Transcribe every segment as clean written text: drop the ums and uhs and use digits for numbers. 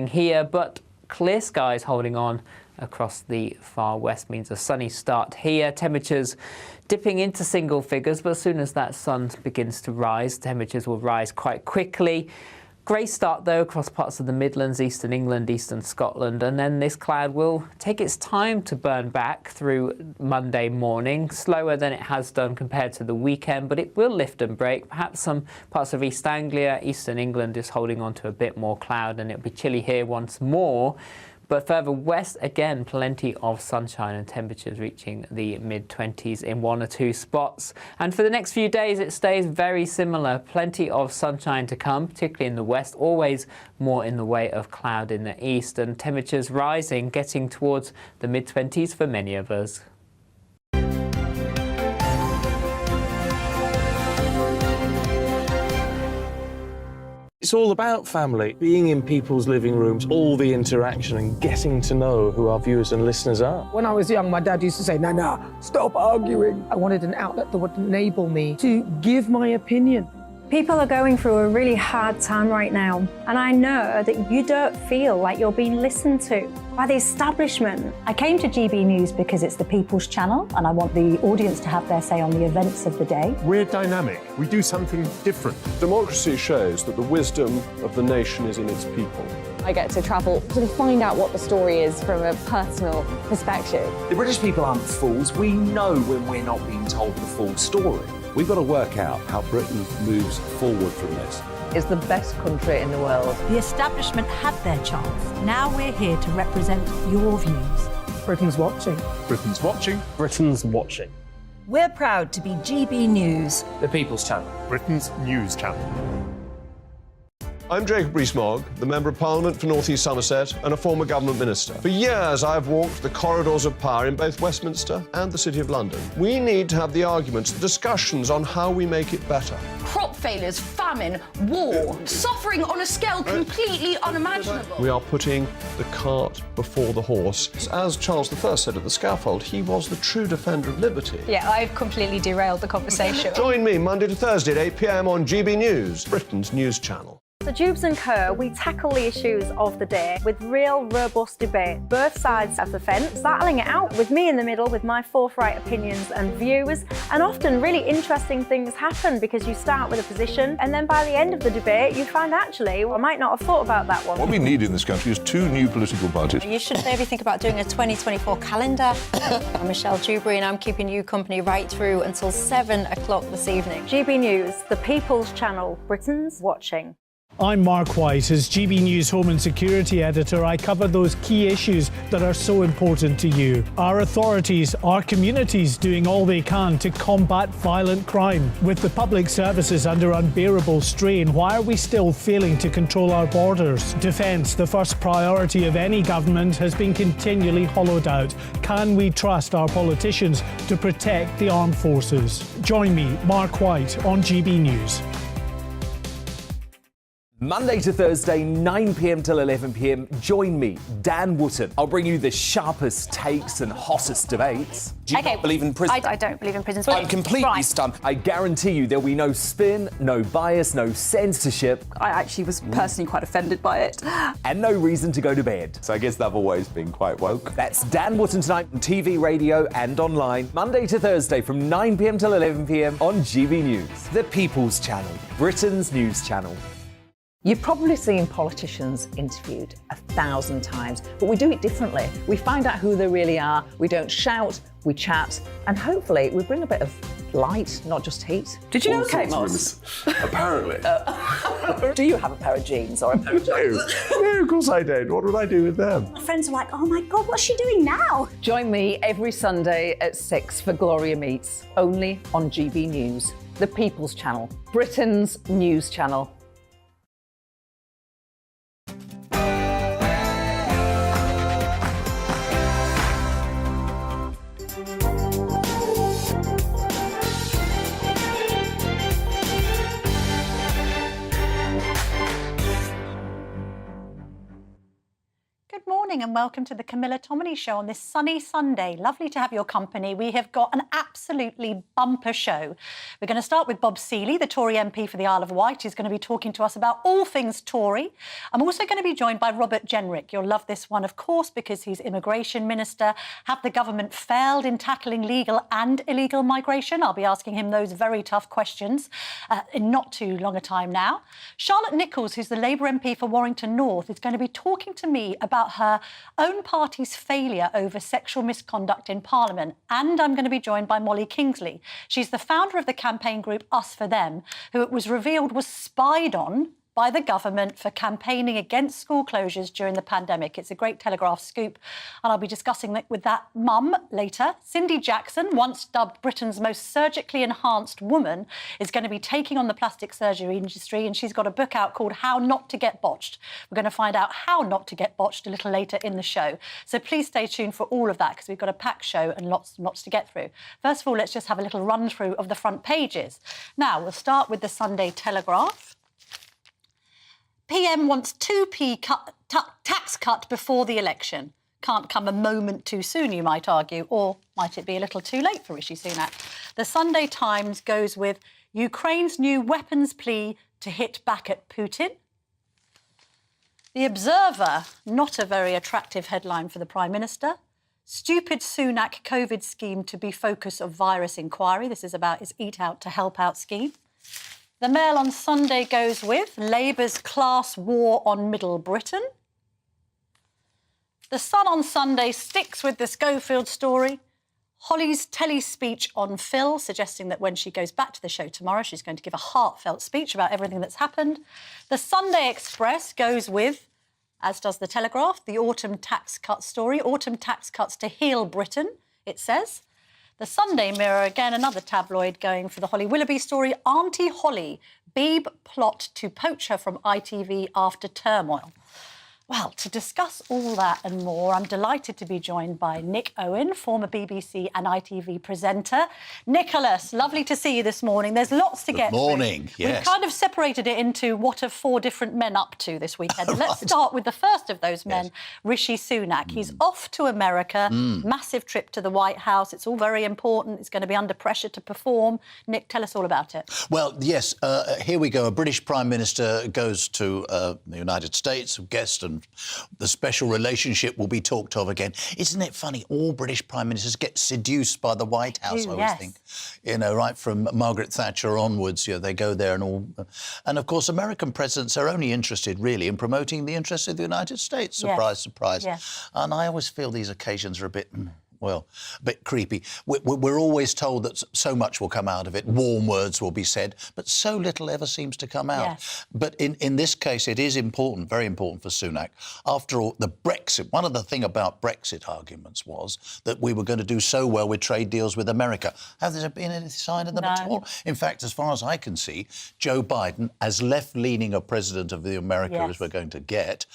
here, but clear skies holding on across the far west means a sunny start here. Temperatures dipping into single figures, but as soon as that sun begins to rise, temperatures will rise quite quickly. Grey start though across parts of the Midlands, eastern England, eastern Scotland, and then this cloud will take its time to burn back through Monday morning, slower than it has done compared to the weekend, but it will lift and break. Perhaps some parts of East Anglia, eastern England is holding on to a bit more cloud, and it'll be chilly here once more. But further west, again, plenty of sunshine and temperatures reaching the mid-20s in one or two spots. And for the next few days, it stays very similar. Plenty of sunshine to come, particularly in the west, always more in the way of cloud in the east, and temperatures rising, getting towards the mid-20s for many of us. It's all about family, being in people's living rooms, all the interaction and getting to know who our viewers and listeners are. When I was young, my dad used to say, Nana, stop arguing. I wanted an outlet that would enable me to give my opinion. People are going through a really hard time right now, and I know that you don't feel like you're being listened to by the establishment. I came to GB News because it's the People's Channel, and I want the audience to have their say on the events of the day. We're dynamic. We do something different. Democracy shows that the wisdom of the nation is in its people. I get to travel to find out what the story is from a personal perspective. The British people aren't fools. We know when we're not being told the full story. We've got to work out how Britain moves forward from this. It's the best country in the world. The establishment had their chance. Now we're here to represent your views. Britain's watching. Britain's watching. Britain's watching. We're proud to be GB News. The People's Channel. Britain's news channel. I'm Jacob Rees-Mogg, the Member of Parliament for North East Somerset and a former government minister. For years, I've walked the corridors of power in both Westminster and the City of London. We need to have the arguments, the discussions on how we make it better. Crop failures, famine, war, suffering on a scale completely unimaginable. We are putting the cart before the horse. As Charles I said at the scaffold, he was the true defender of liberty. Yeah, I've completely derailed the conversation. Join me Monday to Thursday at 8 p.m. on GB News, Britain's news channel. So Jubes and Co, we tackle the issues of the day with real, robust debate, both sides of the fence, battling it out with me in the middle with my forthright opinions and views. And often really interesting things happen because you start with a position and then by the end of the debate you find actually, well, I might not have thought about that one. What we need in this country is 2 new political parties. You should maybe think about doing a 2024 calendar. I'm Michelle Dewberry and I'm keeping you company right through until 7 o'clock this evening. GB News, the People's Channel, Britain's watching. I'm Mark White. As GB News Home and Security Editor, I cover those key issues that are so important to you. Our authorities, our communities doing all they can to combat violent crime. With the public services under unbearable strain, why are we still failing to control our borders? Defence, the first priority of any government, has been continually hollowed out. Can we trust our politicians to protect the armed forces? Join me, Mark White, on GB News. Monday to Thursday, 9 p.m. till 11 p.m. Join me, Dan Wootton. I'll bring you the sharpest takes and hottest debates. Do you not believe in prisons? I don't believe in prisons. I'm completely stunned. I guarantee you there'll be no spin, no bias, no censorship. I actually was personally quite offended by it. And no reason to go to bed. So I guess they've always been quite woke. That's Dan Wootton tonight on TV, radio and online. Monday to Thursday from 9 p.m. till 11 p.m. on GB News. The People's Channel, Britain's news channel. You've probably seen politicians interviewed 1,000 times, but we do it differently. We find out who they really are, we don't shout, we chat, and hopefully we bring a bit of light, not just heat. Did you know Kate Moss? Apparently. Do you have a pair of jeans or a pair of jeans? No, of course I don't. What would I do with them? My friends are like, oh my God, what's she doing now? Join me every Sunday at 6 for Gloria Meets, only on GB News, the People's Channel, Britain's news channel. Good morning and welcome to the Camilla Tominey Show on this sunny Sunday. Lovely to have your company. We have got an absolutely bumper show. We're going to start with Bob Seeley, the Tory MP for the Isle of Wight, who's going to be talking to us about all things Tory. I'm also going to be joined by Robert Jenrick. You'll love this one, of course, because he's Immigration Minister. Have the government failed in tackling legal and illegal migration? I'll be asking him those very tough questions in not too long a time now. Charlotte Nichols, who's the Labour MP for Warrington North, is going to be talking to me about her own party's failure over sexual misconduct in Parliament. And I'm going to be joined by Molly Kingsley. She's the founder of the campaign group Us For Them, who it was revealed was spied on by the government for campaigning against school closures during the pandemic. It's a great Telegraph scoop, and I'll be discussing it with that mum later. Cindy Jackson, once dubbed Britain's most surgically enhanced woman, is going to be taking on the plastic surgery industry, and she's got a book out called How Not to Get Botched. We're going to find out how not to get botched a little later in the show. So please stay tuned for all of that, because we've got a packed show and lots to get through. First of all, let's just have a little run through of the front pages. Now, we'll start with the Sunday Telegraph. PM wants 2p tax cut before the election. Can't come a moment too soon, you might argue, or might it be a little too late for Rishi Sunak? The Sunday Times goes with Ukraine's new weapons plea to hit back at Putin. The Observer, not a very attractive headline for the Prime Minister. Stupid Sunak COVID scheme to be focus of virus inquiry. This is about his Eat Out to Help Out scheme. The Mail on Sunday goes with Labour's class war on Middle Britain. The Sun on Sunday sticks with the Schofield story. Holly's telly-speech on Phil, suggesting that when she goes back to the show tomorrow, she's going to give a heartfelt speech about everything that's happened. The Sunday Express goes with, as does the Telegraph, the autumn tax cut story. Autumn tax cuts to heal Britain, it says. The Sunday Mirror, again, another tabloid going for the Holly Willoughby story. Auntie Holly, Beeb plot to poach her from ITV after turmoil. Well, to discuss all that and more, I'm delighted to be joined by Nick Owen, former BBC and ITV presenter. Nicholas, lovely to see you this morning. There's lots to get through. Good morning, yes. We've kind of separated it into what are 4 different men up to this weekend. Right. Let's start with the first of those men, yes. Rishi Sunak. He's off to America, massive trip to the White House. It's all very important. It's going to be under pressure to perform. Nick, tell us all about it. Well, yes, here we go. A British Prime Minister goes to the United States, guest, and the special relationship will be talked of again. Isn't it funny? All British Prime Ministers get seduced by the White House, I always think. You know, right from Margaret Thatcher onwards, you know, they go there and all. And, of course, American presidents are only interested, really, in promoting the interests of the United States. Surprise, surprise. Yes. And I always feel these occasions are a bit... well, a bit creepy. We're always told that so much will come out of it, warm words will be said, but so little ever seems to come out. Yes. But in this case, it is important, very important for Sunak. After all, the Brexit, one of the things about Brexit arguments was that we were going to do so well with trade deals with America. Have there been any sign of them at all? In fact, as far as I can see, Joe Biden, as left-leaning a president of the America as we're going to get,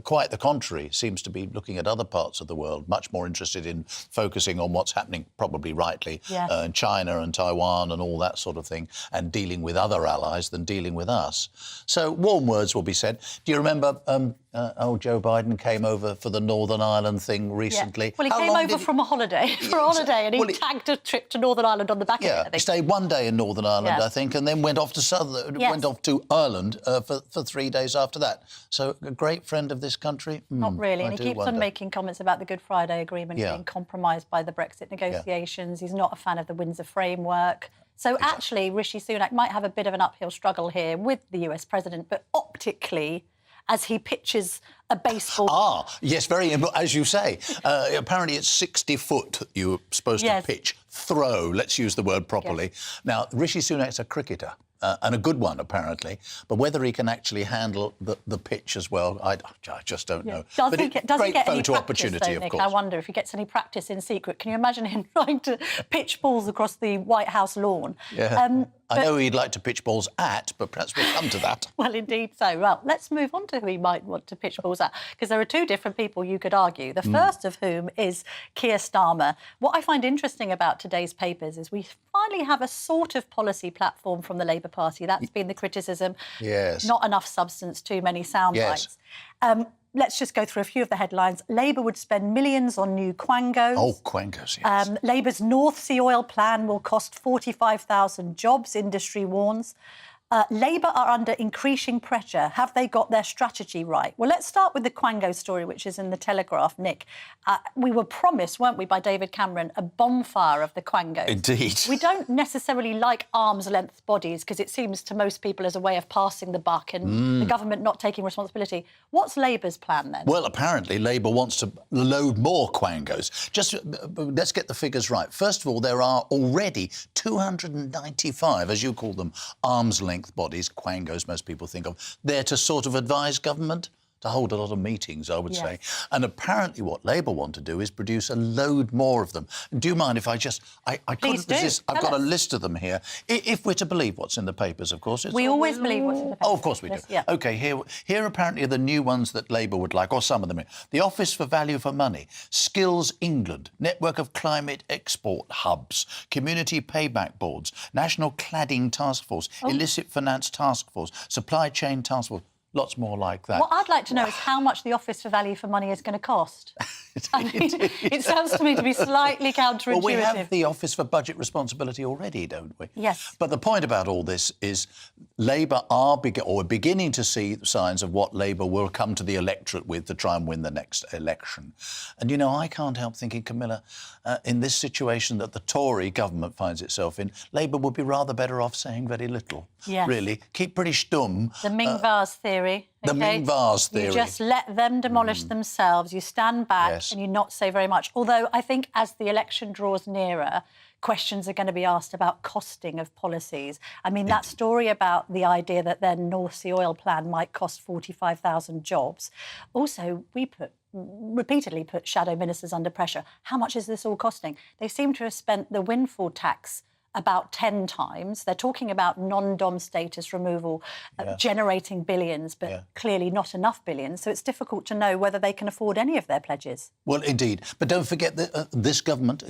quite the contrary, seems to be looking at other parts of the world, much more interested in focusing on what's happening, probably rightly, in China and Taiwan and all that sort of thing, and dealing with other allies than dealing with us. So warm words will be said. Do you remember old Joe Biden came over for the Northern Ireland thing recently? Yeah. Well, he came over from a holiday, and he tagged a trip to Northern Ireland on the back of it, I think. He stayed one day in Northern Ireland, I think, and then went off to went off to Ireland for 3 days after that. So a great friend of this country? Not really, and he keeps on making comments about the Good Friday Agreement being compromised by the Brexit negotiations. He's not a fan of the Windsor framework. So actually, Rishi Sunak might have a bit of an uphill struggle here with the US president, but optically, as he pitches a baseball... yes, very important, as you say. Apparently it's 60 foot you're supposed to pitch. Throw, let's use the word properly. Now, Rishi Sunak's a cricketer. And a good one, apparently. But whether he can actually handle the pitch as well, I just don't know. Does he get any practice, opportunity, though, Nick? of course. I wonder if he gets any practice in secret. Can you imagine him trying to pitch balls across the White House lawn? Yeah. I know he'd like to pitch balls at, but perhaps we'll come to that. Well, indeed so. Well, let's move on to who he might want to pitch balls at, because there are 2 different people you could argue. The first of whom is Keir Starmer. What I find interesting about today's papers is we finally have a sort of policy platform from the Labour Party. That's been the criticism. Yes. Not enough substance, too many sound bites. let's just go through a few of the headlines. Labour would spend millions on new Quangos. Oh, Quangos, yes. Labour's North Sea oil plan will cost 45,000 jobs, industry warns. Labour are under increasing pressure. Have they got their strategy right? Well, let's start with the Quango story, which is in the Telegraph, Nick. We were promised, weren't we, by David Cameron, a bonfire of the Quangos. Indeed. We don't necessarily like arm's-length bodies because it seems to most people as a way of passing the buck and the government not taking responsibility. What's Labour's plan, then? Well, apparently Labour wants to load more Quangos. Just let's get the figures right. First of all, there are already 295, as you call them, arm's-length bodies, Quangos most people think of, there to sort of advise government, to hold a lot of meetings, I would say. And apparently what Labour want to do is produce a load more of them. Do you mind if I just... I couldn't resist. I've got a list of them here. If we're to believe what's in the papers, of course. We always believe what's in the papers. Oh, of course we do. Yeah. OK, here apparently are the new ones that Labour would like, or some of them. The Office for Value for Money, Skills England, Network of Climate Export Hubs, Community Payback Boards, National Cladding Task Force, Illicit Finance Task Force, Supply Chain Task Force. Lots more like that. What I'd like to know is how much the Office for Value for Money is going to cost. I mean, it sounds to me to be slightly counterintuitive. Well, we have the Office for Budget Responsibility already, don't we? Yes. But the point about all this is Labour are beginning to see signs of what Labour will come to the electorate with to try and win the next election. And, you know, I can't help thinking, Camilla, in this situation that the Tory government finds itself in, Labour would be rather better off saying very little. Yes. Really. Keep British dumb. The Ming vase theory. The Ming vase theory. You just let them demolish themselves. You stand back and you not say very much. Although I think as the election draws nearer, questions are going to be asked about costing of policies. I mean, that story about the idea that their North Sea oil plan might cost 45,000 jobs. Also, we repeatedly put shadow ministers under pressure. How much is this all costing? They seem to have spent the windfall tax about 10 times. They're talking about non-dom status removal, generating billions, but clearly not enough billions. So it's difficult to know whether they can afford any of their pledges. Well, indeed. But don't forget that this government,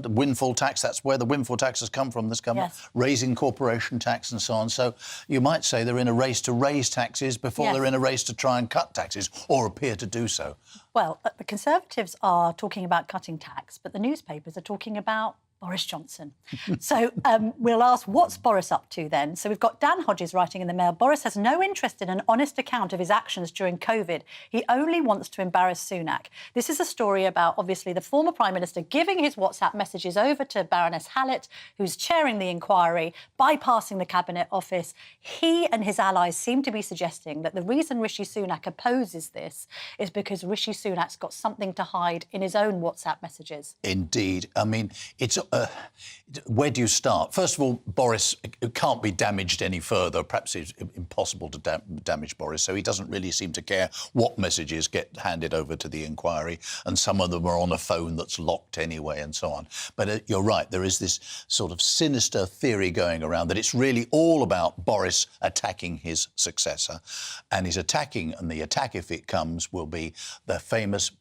windfall tax, that's where the windfall tax has come from, this government, raising corporation tax and so on. So you might say they're in a race to raise taxes before they're in a race to try and cut taxes, or appear to do so. Well, the Conservatives are talking about cutting tax, but the newspapers are talking about Boris Johnson. So we'll ask, what's Boris up to then? So we've got Dan Hodges writing in the Mail, Boris has no interest in an honest account of his actions during COVID. He only wants to embarrass Sunak. This is a story about, obviously, the former Prime Minister giving his WhatsApp messages over to Baroness Hallett, who's chairing the inquiry, bypassing the Cabinet Office. He and his allies seem to be suggesting that the reason Rishi Sunak opposes this is because Rishi Sunak's got something to hide in his own WhatsApp messages. Indeed. I mean, it's... where do you start? First of all, Boris can't be damaged any further. Perhaps it's impossible to damage Boris, so he doesn't really seem to care what messages get handed over to the inquiry, and some of them are on a phone that's locked anyway and so on. But you're right, there is this sort of sinister theory going around that it's really all about Boris attacking his successor. And he's attacking, and the attack, if it comes, will be the famous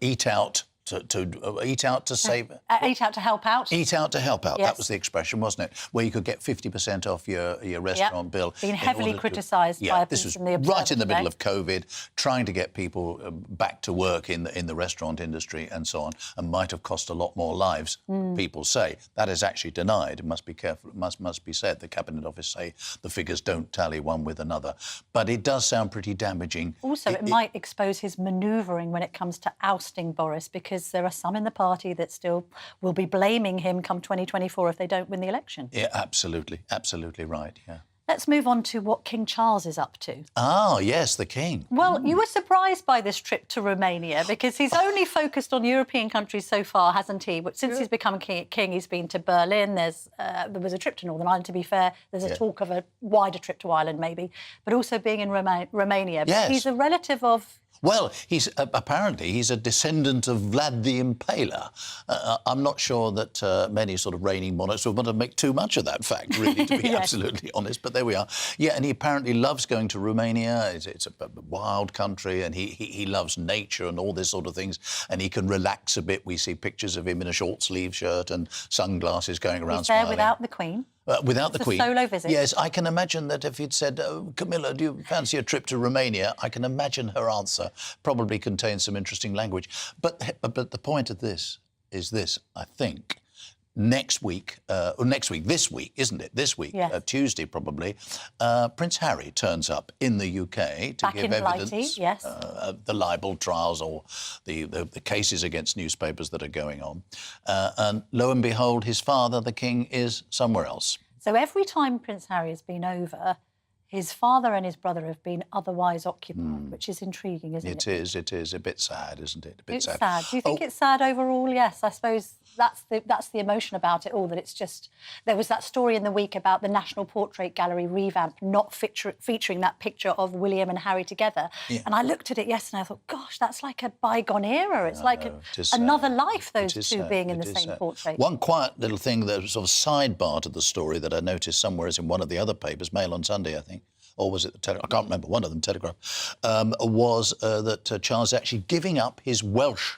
eat out to eat out to save... eat out to help out? Eat out to help out. Yes. That was the expression, wasn't it? Where you could get 50% off your restaurant bill. Been heavily criticised by a piece in the Observer right in the middle today. of COVID, trying to get people back to work in the restaurant industry and so on, and might have cost a lot more lives, people say. That is actually denied. It must be careful. It must be said. The Cabinet Office say the figures don't tally one with another. But it does sound pretty damaging. Also, it might expose his manoeuvring when it comes to ousting Boris, because there are some in the party that still will be blaming him come 2024 if they don't win the election. Yeah, absolutely. Absolutely right, yeah. Let's move on to what King Charles is up to. Ah, yes, the King. Well, you were surprised by this trip to Romania because he's only focused on European countries so far, hasn't he? But since he's become king, he's been to Berlin. There was a trip to Northern Ireland, to be fair. There's a talk of a wider trip to Ireland, maybe, but also being in Romania. Yes. But he's a relative of... Well, he's apparently he's a descendant of Vlad the Impaler. I'm not sure that many sort of reigning monarchs would want to make too much of that fact, really, to be absolutely honest. But there we are. Yeah, and he apparently loves going to Romania. It's a wild country, and he loves nature and all this sort of things. And he can relax a bit. We see pictures of him in a short sleeve shirt and sunglasses going around He's there smiling. without the Queen. Without the Queen. Solo visit? Yes, I can imagine that if you'd said, Camilla, do you fancy a trip to Romania? I can imagine her answer probably contains some interesting language. But the point of this is this, I think. This week, isn't it? This week, yes. Tuesday probably, Prince Harry turns up in the UK to Back give in evidence Blighty, yes. the libel trials or the cases against newspapers that are going on. And lo and behold, his father, the King, is somewhere else. So every time Prince Harry has been over, his father and his brother have been otherwise occupied, which is intriguing, isn't it? It is. A bit sad, isn't it? A bit it's sad. sad. Do you think it's sad overall? Yes, I suppose that's the emotion about it all, that it's just... There was that story in the week about the National Portrait Gallery revamp not featuring that picture of William and Harry together. Yeah. And I looked at it yesterday and I thought, gosh, that's like a bygone era. It's like another life, those two being in the same portrait. One quiet little thing that was sort of sidebar to the story that I noticed somewhere is in one of the other papers, Mail on Sunday, I think, or was it the Telegraph? I can't remember, one of them, Telegraph, was that Charles is actually giving up his Welsh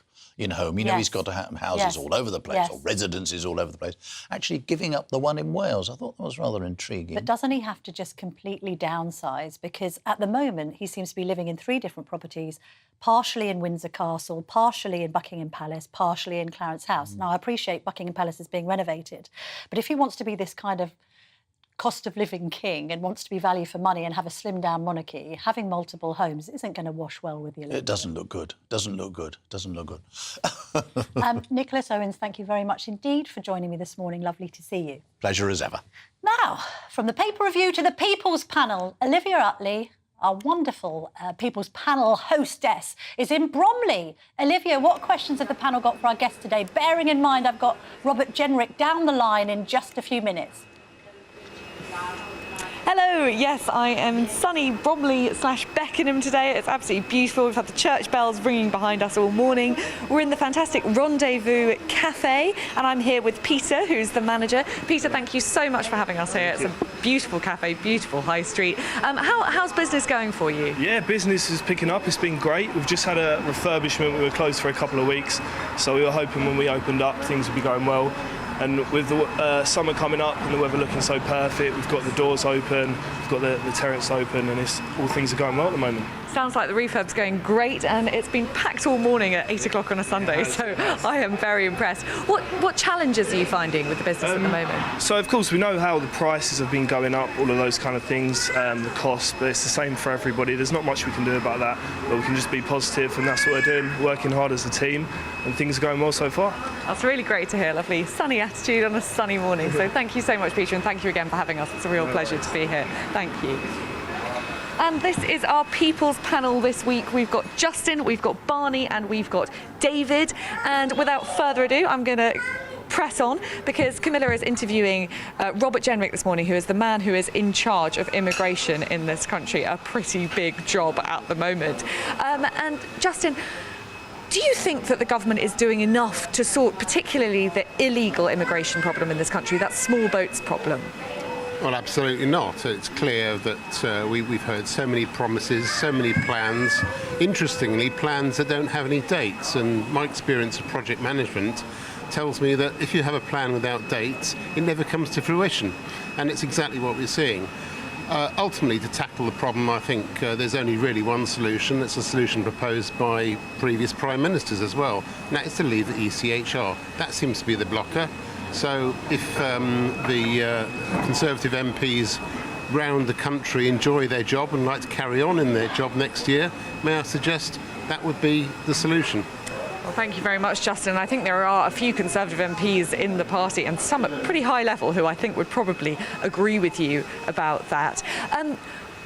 home. You know, he's got to have houses all over the place, or residences all over the place. Actually giving up the one in Wales. I thought that was rather intriguing. But doesn't he have to just completely downsize? Because at the moment, he seems to be living in 3 different properties, partially in Windsor Castle, partially in Buckingham Palace, partially in Clarence House. Now, I appreciate Buckingham Palace is being renovated, but if he wants to be this kind of cost of living king and wants to be value for money and have a slimmed down monarchy, having multiple homes isn't going to wash well with the elite. It doesn't look good. Doesn't look good. Nicholas Owens, thank you very much indeed for joining me this morning. Lovely to see you. Pleasure as ever. Now, from the paper review to the People's Panel, Olivia Utley, our wonderful People's Panel hostess, is in Bromley. Olivia, what questions have the panel got for our guest today? Bearing in mind I've got Robert Jenrick down the line in just a few minutes. Hello, yes, I am in sunny Bromley/Beckenham today. It's absolutely beautiful. We've had the church bells ringing behind us all morning. We're in the fantastic Rendezvous Cafe, and I'm here with Peter, who's the manager. Peter, thank you so much for having us here. It's a beautiful cafe, beautiful high street. How's business going for you? Yeah, business is picking up. It's been great. We've just had a refurbishment. We were closed for a couple of weeks, so we were hoping when we opened up things would be going well. And with the summer coming up and the weather looking so perfect, we've got the doors open, we've got the terrace open, and all things are going well at the moment. Sounds like the refurb's going great, and it's been packed all morning at 8 o'clock on a Sunday, so I am very impressed. What challenges are you finding with the business at the moment? So, of course, we know how the prices have been going up, all of those kind of things, the cost, but it's the same for everybody. There's not much we can do about that, but we can just be positive, and that's what we're doing, working hard as a team, and things are going well so far. That's really great to hear. Lovely sunny attitude on a sunny morning. So thank you so much, Peter, and thank you again for having us. It's a real pleasure to be here. Thank you. And this is our People's Panel this week. We've got Justin, we've got Barney, and we've got David. And without further ado, I'm going to press on because Camilla is interviewing Robert Jenrick this morning, who is the man who is in charge of immigration in this country. A pretty big job at the moment. And Justin, do you think that the government is doing enough to sort particularly the illegal immigration problem in this country, that small boats problem? Well, absolutely not. It's clear that we've heard so many promises, so many plans. Interestingly, plans that don't have any dates. And my experience of project management tells me that if you have a plan without dates, it never comes to fruition. And it's exactly what we're seeing. Ultimately, to tackle the problem, I think there's only really one solution. It's a solution proposed by previous prime ministers as well, and that is to leave the ECHR. That seems to be the blocker. So if the Conservative MPs round the country enjoy their job and like to carry on in their job next year, may I suggest that would be the solution? Well, thank you very much, Justin. I think there are a few Conservative MPs in the party, and some at pretty high level, who I think would probably agree with you about that.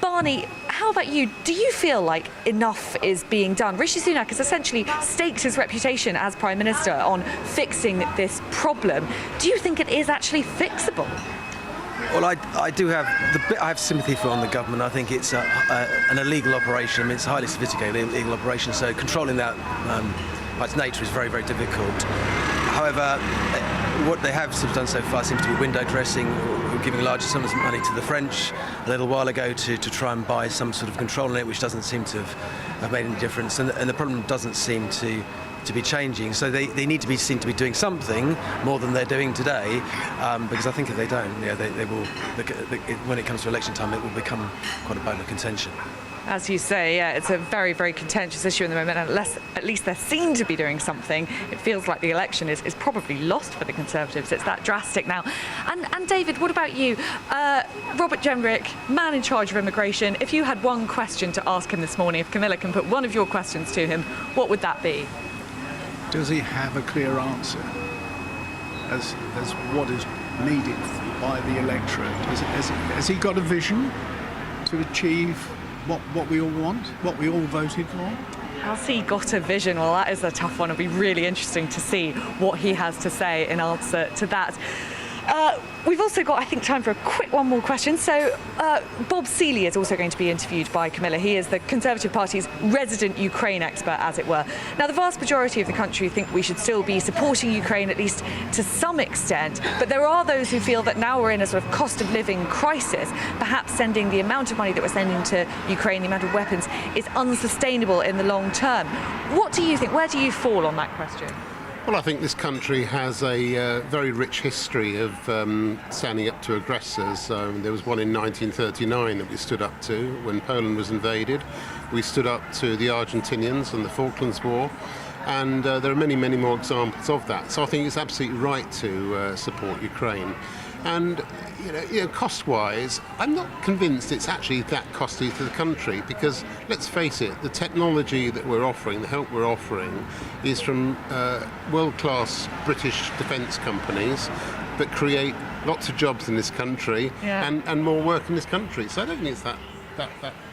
Barney, how about you? Do you feel like enough is being done? Rishi Sunak has essentially staked his reputation as Prime Minister on fixing this problem. Do you think it is actually fixable? Well, I do have I have sympathy for the government. I think it's an illegal operation. I mean, it's a highly sophisticated illegal operation, so controlling that by its nature is very, very difficult. However, what they have done so far seems to be window dressing, or giving larger sums of money to the French a little while ago to try and buy some sort of control on it, which doesn't seem to have made any difference. And the problem doesn't seem to be changing. So they need to seem to be doing something more than they're doing today, because I think if they don't, they will, when it comes to election time, it will become quite a bone of contention. As you say, yeah, it's a very, very contentious issue in the moment, and at least they seem to be doing something. It feels like the election is probably lost for the Conservatives. It's that drastic now. And David, what about you? Robert Jenrick, man in charge of immigration, if you had one question to ask him this morning, if Camilla can put one of your questions to him, what would that be? Does he have a clear answer as what is needed by the electorate? Has he got a vision to achieve what we all want, what we all voted for? Has he got a vision? Well, that is a tough one. It'll be really interesting to see what he has to say in answer to that. We've also got, I think, time for a quick one more question. So Bob Seeley is also going to be interviewed by Camilla. He is the Conservative Party's resident Ukraine expert, as it were. Now, the vast majority of the country think we should still be supporting Ukraine, at least to some extent. But there are those who feel that now we're in a sort of cost of living crisis. Perhaps sending the amount of money that we're sending to Ukraine, the amount of weapons, is unsustainable in the long term. What do you think? Where do you fall on that question? Well, I think this country has a very rich history of standing up to aggressors. There was one in 1939 that we stood up to when Poland was invaded. We stood up to the Argentinians and the Falklands War. And there are many, many more examples of that. So I think it's absolutely right to support Ukraine. And, cost-wise, I'm not convinced it's actually that costly to the country, because, let's face it, the technology that we're offering, the help we're offering, is from world-class British defence companies that create lots of jobs in this country and more work in this country. So I don't think it's that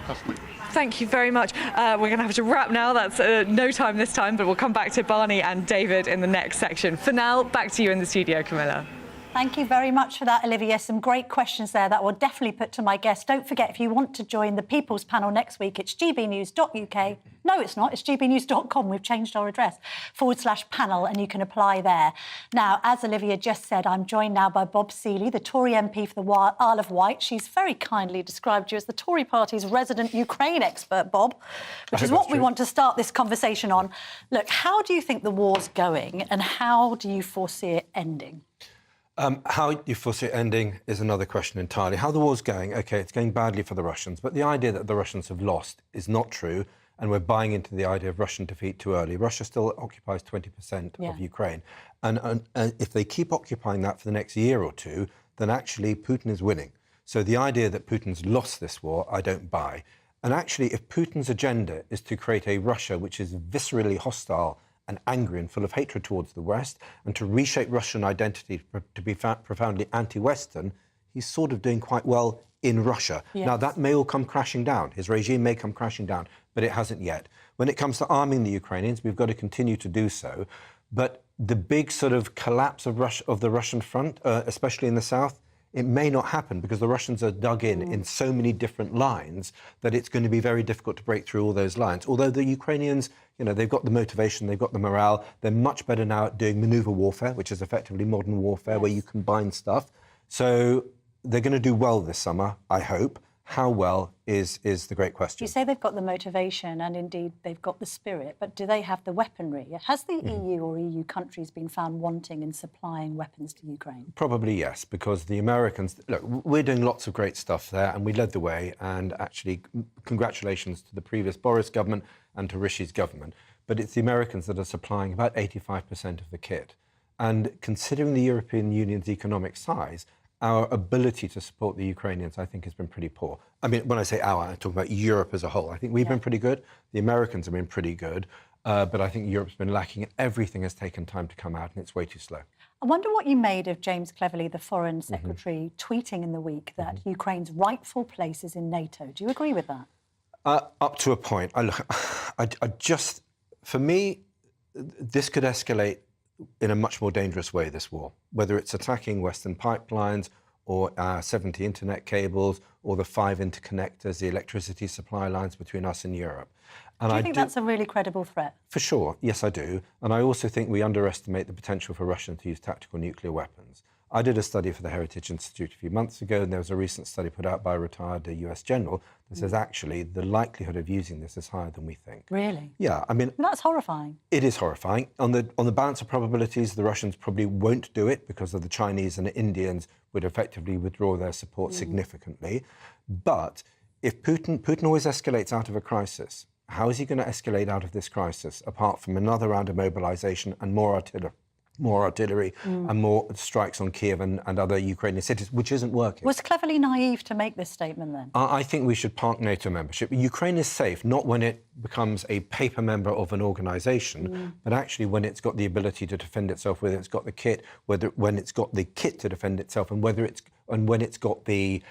costly. Thank you very much. We're going to have to wrap now. That's no time this time, but we'll come back to Barney and David in the next section. For now, back to you in the studio, Camilla. Thank you very much for that, Olivia. Some great questions there that we'll definitely put to my guests. Don't forget, if you want to join the People's Panel next week, it's gbnews.uk. No, it's not. It's gbnews.com. We've changed our address, /panel, and you can apply there. Now, as Olivia just said, I'm joined now by Bob Seeley, the Tory MP for the Isle of Wight. She's very kindly described you as the Tory party's resident Ukraine expert, Bob, which is what we want to start this conversation on. Look, how do you think the war's going, and how do you foresee it ending? How you foresee it ending is another question entirely. How the war's going, OK, it's going badly for the Russians, but the idea that the Russians have lost is not true, and we're buying into the idea of Russian defeat too early. Russia still occupies 20% of Ukraine, and if they keep occupying that for the next year or two, then actually Putin is winning. So the idea that Putin's lost this war, I don't buy. And actually, if Putin's agenda is to create a Russia which is viscerally hostile and angry and full of hatred towards the West, and to reshape Russian identity to be profoundly anti-Western, he's sort of doing quite well in Russia. Yes. Now, that may all come crashing down. His regime may come crashing down, but it hasn't yet. When it comes to arming the Ukrainians, we've got to continue to do so. But the big sort of collapse of the Russian front, especially in the south, it may not happen because the Russians are dug in so many different lines that it's going to be very difficult to break through all those lines. Although the Ukrainians, they've got the motivation, they've got the morale. They're much better now at doing maneuver warfare, which is effectively modern warfare, where you combine stuff. So they're going to do well this summer, I hope. How well is the great question. You say they've got the motivation and indeed they've got the spirit, but do they have the weaponry? Has the EU or EU countries been found wanting in supplying weapons to Ukraine? Probably yes, because the Americans, look, we're doing lots of great stuff there and we led the way, and actually congratulations to the previous Boris government and to Rishi's government. But it's the Americans that are supplying about 85% of the kit. And considering the European Union's economic size, our ability to support the Ukrainians, I think, has been pretty poor. I mean, when I say our, I'm talking about Europe as a whole. I think we've been pretty good. The Americans have been pretty good. But I think Europe's been lacking. Everything has taken time to come out, and it's way too slow. I wonder what you made of James Cleverly, the Foreign Secretary, tweeting in the week that Ukraine's rightful place is in NATO. Do you agree with that? Up to a point. For me, this could escalate in a much more dangerous way, this war, whether it's attacking Western pipelines or 70 internet cables, or the 5 interconnectors, the electricity supply lines between us and Europe. And do you think that's a really credible threat? For sure, yes, I do. And I also think we underestimate the potential for Russia to use tactical nuclear weapons. I did a study for the Heritage Institute a few months ago, and there was a recent study put out by a retired US general that says actually the likelihood of using this is higher than we think. Really? Yeah, I mean... That's horrifying. It is horrifying. On the balance of probabilities, the Russians probably won't do it because of the Chinese and the Indians would effectively withdraw their support significantly. But if Putin always escalates out of a crisis, how is he going to escalate out of this crisis apart from another round of mobilization and more artillery and more strikes on Kiev and other Ukrainian cities, which isn't working? Was cleverly naive to make this statement then? I think we should park NATO membership. Ukraine is safe, not when it becomes a paper member of an organisation, but actually when it's got the ability to defend itself, whether it's got the kit, when it's got the kit to defend itself, and when it's got the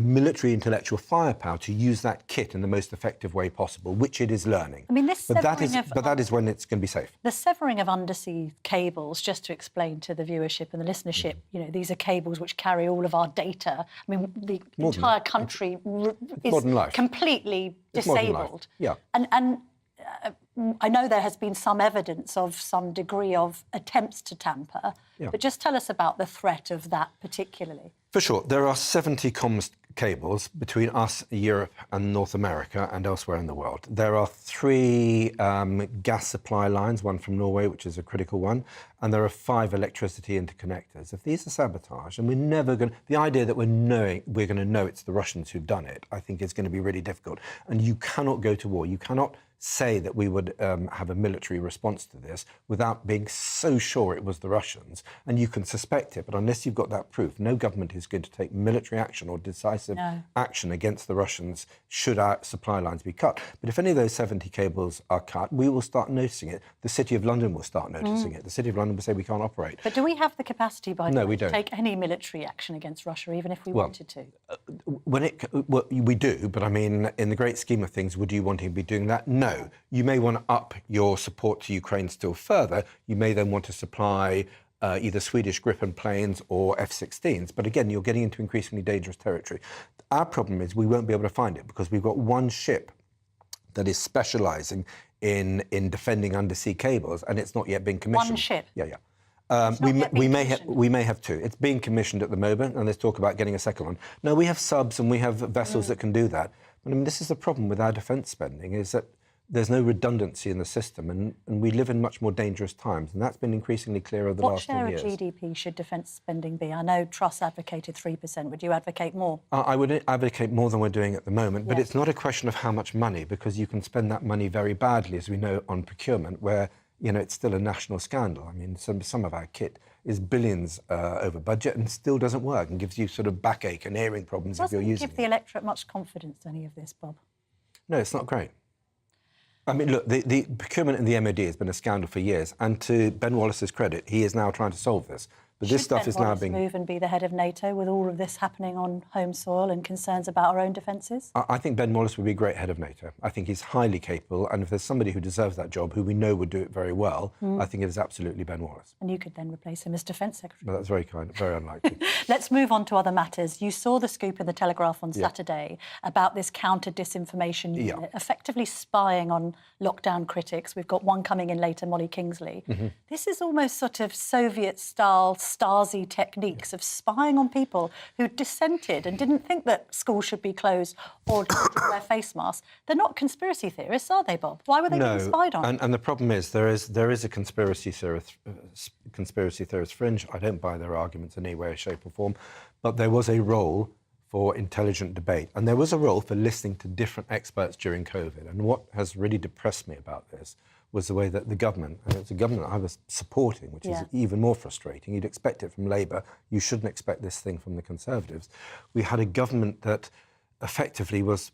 military intellectual firepower to use that kit in the most effective way possible, which it is learning. I mean, but that is when it's going to be safe. The severing of undersea cables, just to explain to the viewership and the listenership, you know, these are cables which carry all of our data. I mean, the entire country is completely disabled. Yeah. And I know there has been some evidence of some degree of attempts to tamper, but just tell us about the threat of that particularly. For sure. There are 70 comms cables between us, Europe and North America and elsewhere in the world. There are 3 gas supply lines, one from Norway, which is a critical one, and there are 5 electricity interconnectors. If these are sabotaged, and we're never going to... The idea that we're going to know it's the Russians who've done it, I think is going to be really difficult. And you cannot go to war. You cannot say that we would have a military response to this without being so sure it was the Russians. And you can suspect it, but unless you've got that proof, no government is going to take military action or decisive action against the Russians should our supply lines be cut. But if any of those 70 cables are cut, we will start noticing it. The City of London will start noticing it. The City of London will say we can't operate. But do we have the capacity, by the way, we to don't take any military action against Russia, even if we wanted to? We do, but I mean, in the great scheme of things, would you want to be doing that? No. You may want to up your support to Ukraine still further. You may then want to supply either Swedish Gripen planes or F-16s. But again, you're getting into increasingly dangerous territory. Our problem is we won't be able to find it because we've got one ship that is specialising in defending undersea cables, and it's not yet been commissioned. One ship? Yeah. We may have 2. It's being commissioned at the moment, and there's talk about getting a second one. No, we have subs and we have vessels that can do that. But I mean, this is the problem with our defence spending, is that there's no redundancy in the system, and we live in much more dangerous times, and that's been increasingly clear over the last 10 years. What share of GDP should defence spending be? I know Truss advocated 3%. Would you advocate more? I would advocate more than we're doing at the moment, but it's not a question of how much money, because you can spend that money very badly, as we know, on procurement, where, you know, it's still a national scandal. I mean, some of our kit is billions over budget and still doesn't work and gives you sort of backache and hearing problems if you're using it. Doesn't give the electorate much confidence, any of this, Bob? No, it's not great. I mean, look, the procurement in the MOD has been a scandal for years, and to Ben Wallace's credit, he is now trying to solve this. But this stuff is now being... Should Ben Wallace move and be the head of NATO with all of this happening on home soil and concerns about our own defences? I think Ben Wallace would be a great head of NATO. I think he's highly capable, and if there's somebody who deserves that job, who we know would do it very well, I think it is absolutely Ben Wallace. And you could then replace him as Defence Secretary. Well, that's very kind, very unlikely. Let's move on to other matters. You saw the scoop in the Telegraph on Saturday about this counter-disinformation unit effectively spying on lockdown critics. We've got one coming in later, Molly Kingsley. This is almost sort of Soviet-style Stasi techniques of spying on people who dissented and didn't think that schools should be closed or should wear face masks. They're not conspiracy theorists, are they, Bob? Why were they being spied on? And the problem is there is a conspiracy theorist fringe. I don't buy their arguments in any way, shape or form, but there was a role for intelligent debate, and there was a role for listening to different experts during COVID. And what has really depressed me about this was the way that the government, and it's a government I was supporting, which is even more frustrating. You'd expect it from Labour. You shouldn't expect this thing from the Conservatives. We had a government that effectively was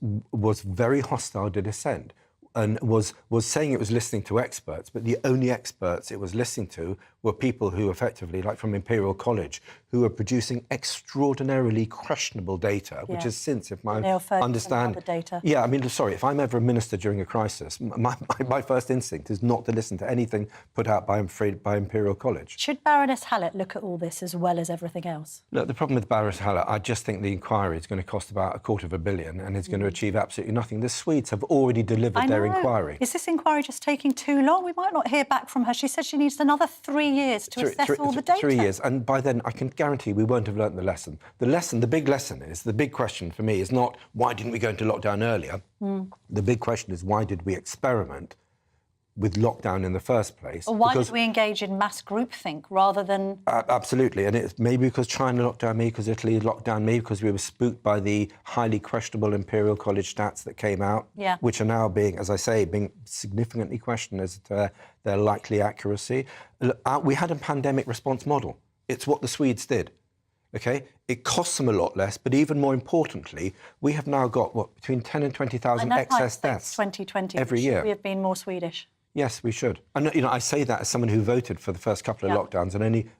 very hostile to dissent. and was saying it was listening to experts, but the only experts it was listening to were people who effectively, like from Imperial College, who are producing extraordinarily questionable data, which has since, if my understanding... data. Yeah, I mean, sorry, if I'm ever a minister during a crisis, my first instinct is not to listen to anything put out by Imperial College. Should Baroness Hallett look at all this as well as everything else? Look, the problem with Baroness Hallett, I just think the inquiry is going to cost about $250 million and it's going to achieve absolutely nothing. The Swedes have already delivered their inquiry. Is this inquiry just taking too long? We might not hear back from her. She said she needs another 3 years to assess all the data. 3 years, and by then I can guarantee we won't have learnt the lesson. The big lesson is, the big question for me is not why didn't we go into lockdown earlier? The big question is why did we experiment with lockdown in the first place? Or why did we engage in mass groupthink rather than... Absolutely, and it's maybe because China locked down, maybe because Italy locked down, maybe because we were spooked by the highly questionable Imperial College stats that came out, which are now being, as I say, being significantly questioned as to their likely accuracy. We had a pandemic response model. It's what the Swedes did. OK? It costs them a lot less, but even more importantly, we have now got, between 10 and 20,000 excess deaths 2020 every year. We have been more Swedish. Yes, we should. And, I say that as someone who voted for the first couple of lockdowns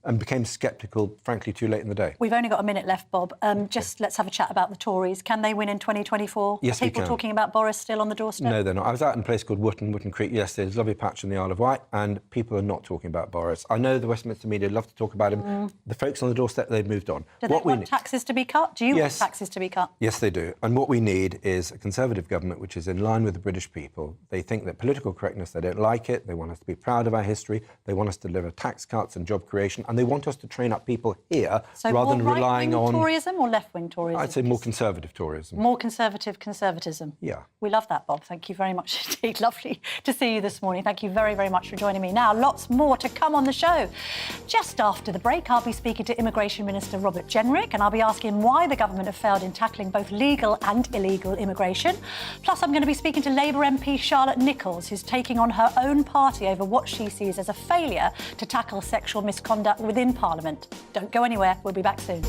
and became sceptical, frankly, too late in the day. We've only got a minute left, Bob. Let's have a chat about the Tories. Can they win in 2024? Yes, we can. People talking about Boris still on the doorstep? No, they're not. I was out in a place called Wootton Creek yesterday. There's a lovely patch in the Isle of Wight, and people are not talking about Boris. I know the Westminster media love to talk about him. The folks on the doorstep, they've moved on. Do they want taxes to be cut? Do you want taxes to be cut? Yes, they do. And what we need is a Conservative government which is in line with the British people. They think that political correctness, they don't like it. They want us to be proud of our history. They want us to deliver tax cuts and job creation, and they want us to train up people here rather than relying on... So more right-wing Toryism or left-wing Toryism? I'd say more Conservative Toryism. More conservative conservatism. Yeah. We love that, Bob. Thank you very much indeed. Lovely to see you this morning. Thank you very, very much for joining me. Now, lots more to come on the show. Just after the break, I'll be speaking to Immigration Minister Robert Jenrick, and I'll be asking why the government have failed in tackling both legal and illegal immigration. Plus, I'm going to be speaking to Labour MP Charlotte Nichols, who's taking on her own party over what she sees as a failure to tackle sexual misconduct within Parliament. Don't go anywhere. We'll be back soon.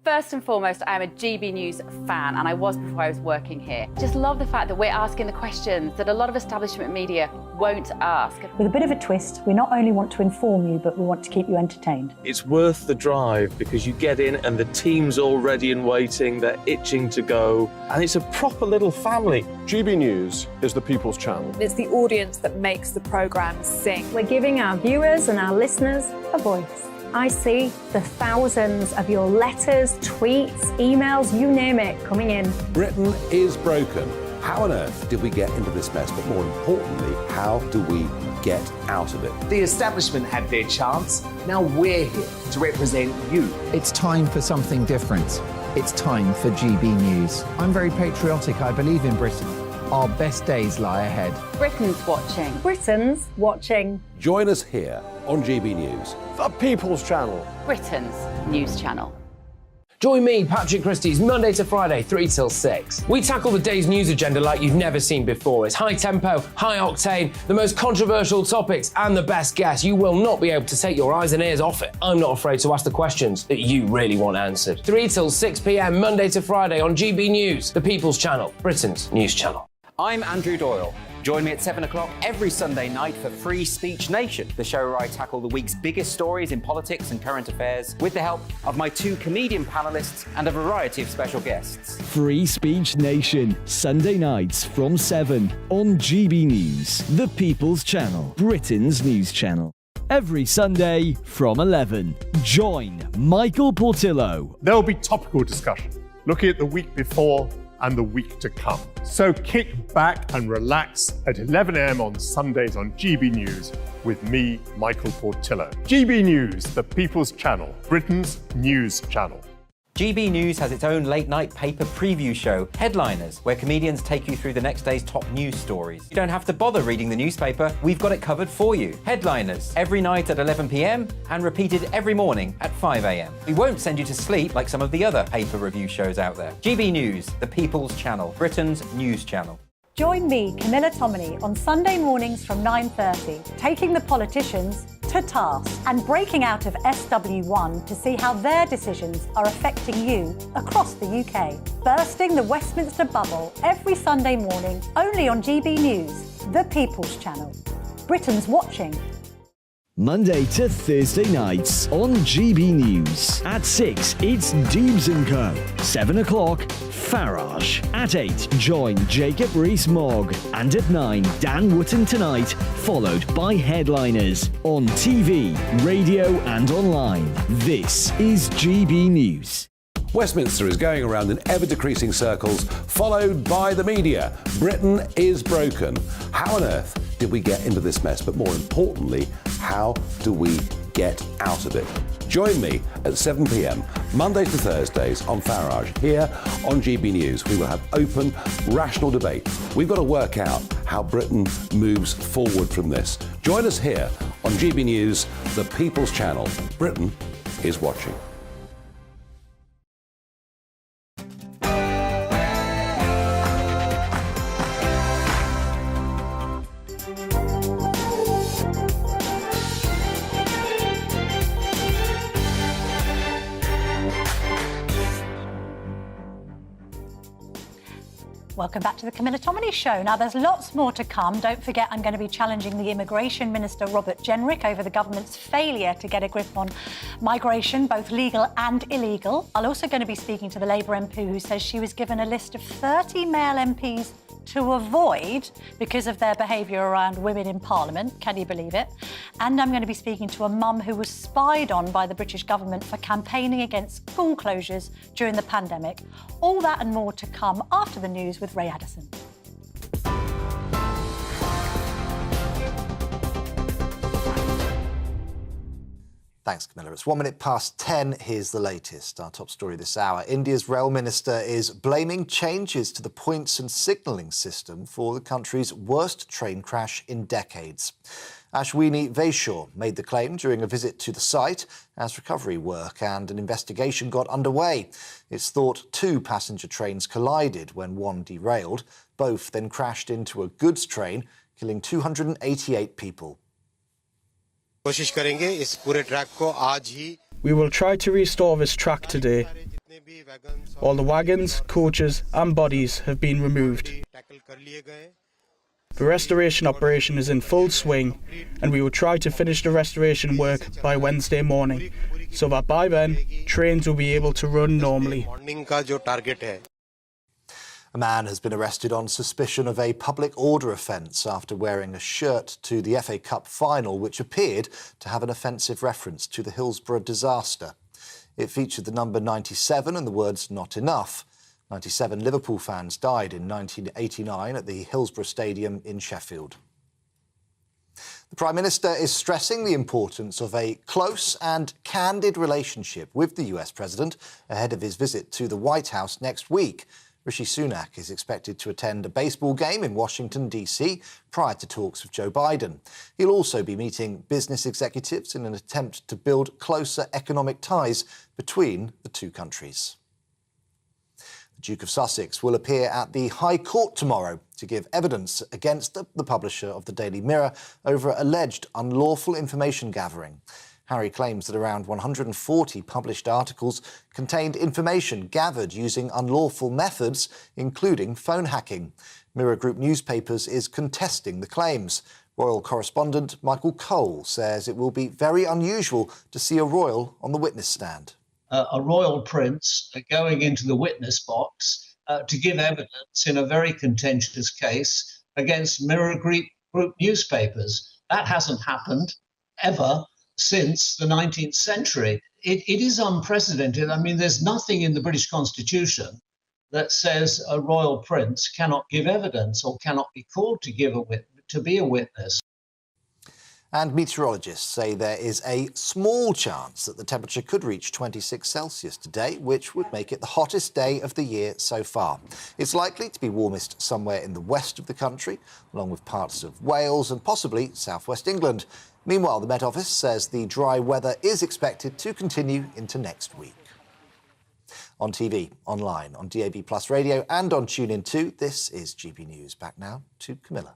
First and foremost, I am a GB News fan, and I was before I was working here. Just love the fact that we're asking the questions that a lot of establishment media won't ask. With a bit of a twist, we not only want to inform you, but we want to keep you entertained. It's worth the drive because you get in and the team's all ready and waiting, they're itching to go, and it's a proper little family. GB News is the People's Channel. It's the audience that makes the programme sing. We're giving our viewers and our listeners a voice. I see the thousands of your letters, tweets, emails, you name it, coming in. Britain is broken. How on earth did we get into this mess? But more importantly, how do we get out of it? The establishment had their chance. Now we're here to represent you. It's time for something different. It's time for GB News. I'm very patriotic. I believe in Britain. Our best days lie ahead. Britain's watching. Britain's watching. Join us here on GB News. The People's Channel. Britain's news channel. Join me, Patrick Christie's, Monday to Friday, 3 till 6. We tackle the day's news agenda like you've never seen before. It's high tempo, high octane, the most controversial topics, and the best guests. You will not be able to take your eyes and ears off it. I'm not afraid to ask the questions that you really want answered. 3 till 6 p.m, Monday to Friday on GB News, the People's Channel, Britain's news channel. I'm Andrew Doyle. Join me at 7 o'clock every Sunday night for Free Speech Nation, the show where I tackle the week's biggest stories in politics and current affairs with the help of my 2 comedian panellists and a variety of special guests. Free Speech Nation, Sunday nights from 7 on GB News, the People's Channel, Britain's news channel. Every Sunday from 11. Join Michael Portillo. There'll be topical discussion, looking at the week before and the week to come. So kick back and relax at 11 a.m. on Sundays on GB News with me, Michael Portillo. GB News, the People's Channel, Britain's news channel. GB News has its own late-night paper preview show, Headliners, where comedians take you through the next day's top news stories. You don't have to bother reading the newspaper, we've got it covered for you. Headliners, every night at 11 p.m. and repeated every morning at 5 a.m. We won't send you to sleep like some of the other paper review shows out there. GB News, the People's Channel, Britain's news channel. Join me, Camilla Tominey, on Sunday mornings from 9:30, taking the politicians to task and breaking out of SW1 to see how their decisions are affecting you across the UK. Bursting the Westminster bubble every Sunday morning, only on GB News, the People's Channel. Britain's watching. Monday to Thursday nights on GB News. At 6, it's Deebs & Co. 7 o'clock, Farage. At 8, join Jacob Rees-Mogg. And at 9, Dan Wootton Tonight, followed by Headliners. On TV, radio and online. This is GB News. Westminster is going around in ever-decreasing circles, followed by the media. Britain is broken. How on earth did we get into this mess? But more importantly, how do we get out of it? Join me at 7 p.m, Mondays to Thursdays on Farage. Here on GB News, we will have open, rational debate. We've got to work out how Britain moves forward from this. Join us here on GB News, the People's Channel. Britain is watching. Welcome back to the Camilla Tominey Show. Now, there's lots more to come. Don't forget, I'm going to be challenging the Immigration Minister, Robert Jenrick, over the government's failure to get a grip on migration, both legal and illegal. I'm also going to be speaking to the Labour MP who says she was given a list of 30 male MPs to avoid because of their behaviour around women in Parliament. Can you believe it? And I'm going to be speaking to a mum who was spied on by the British government for campaigning against school closures during the pandemic. All that and more to come after the news with Ray Addison. Thanks, Camilla. It's 1 minute past 10. Here's the latest. Our top story this hour. India's rail minister is blaming changes to the points and signalling system for the country's worst train crash in decades. Ashwini Vaishnaw made the claim during a visit to the site as recovery work and an investigation got underway. It's thought 2 passenger trains collided when one derailed. Both then crashed into a goods train, killing 288 people. We will try to restore this track today. All the wagons, coaches and bodies have been removed. The restoration operation is in full swing and we will try to finish the restoration work by Wednesday morning so that by then trains will be able to run normally. A man has been arrested on suspicion of a public order offence after wearing a shirt to the FA Cup final which appeared to have an offensive reference to the Hillsborough disaster. It featured the number 97 and the words "not enough." 97 Liverpool fans died in 1989 at the Hillsborough Stadium in Sheffield. The Prime Minister is stressing the importance of a close and candid relationship with the US President ahead of his visit to the White House next week. Rishi Sunak is expected to attend a baseball game in Washington, D.C. prior to talks with Joe Biden. He'll also be meeting business executives in an attempt to build closer economic ties between the two countries. The Duke of Sussex will appear at the High Court tomorrow to give evidence against the publisher of the Daily Mirror over alleged unlawful information gathering. Harry claims that around 140 published articles contained information gathered using unlawful methods, including phone hacking. Mirror Group Newspapers is contesting the claims. Royal correspondent Michael Cole says it will be very unusual to see a royal on the witness stand. A royal prince going into the witness box to give evidence in a very contentious case against Mirror Group newspapers. That hasn't happened ever since the 19th century. It is unprecedented. I mean, there's nothing in the British Constitution that says a royal prince cannot give evidence or cannot be called to be a witness. And meteorologists say there is a small chance that the temperature could reach 26 Celsius today, which would make it the hottest day of the year so far. It's likely to be warmest somewhere in the west of the country, along with parts of Wales and possibly southwest England. Meanwhile, the Met Office says the dry weather is expected to continue into next week. On TV, online, on DAB Plus radio and on TuneIn 2, this is GB News. Back now to Camilla.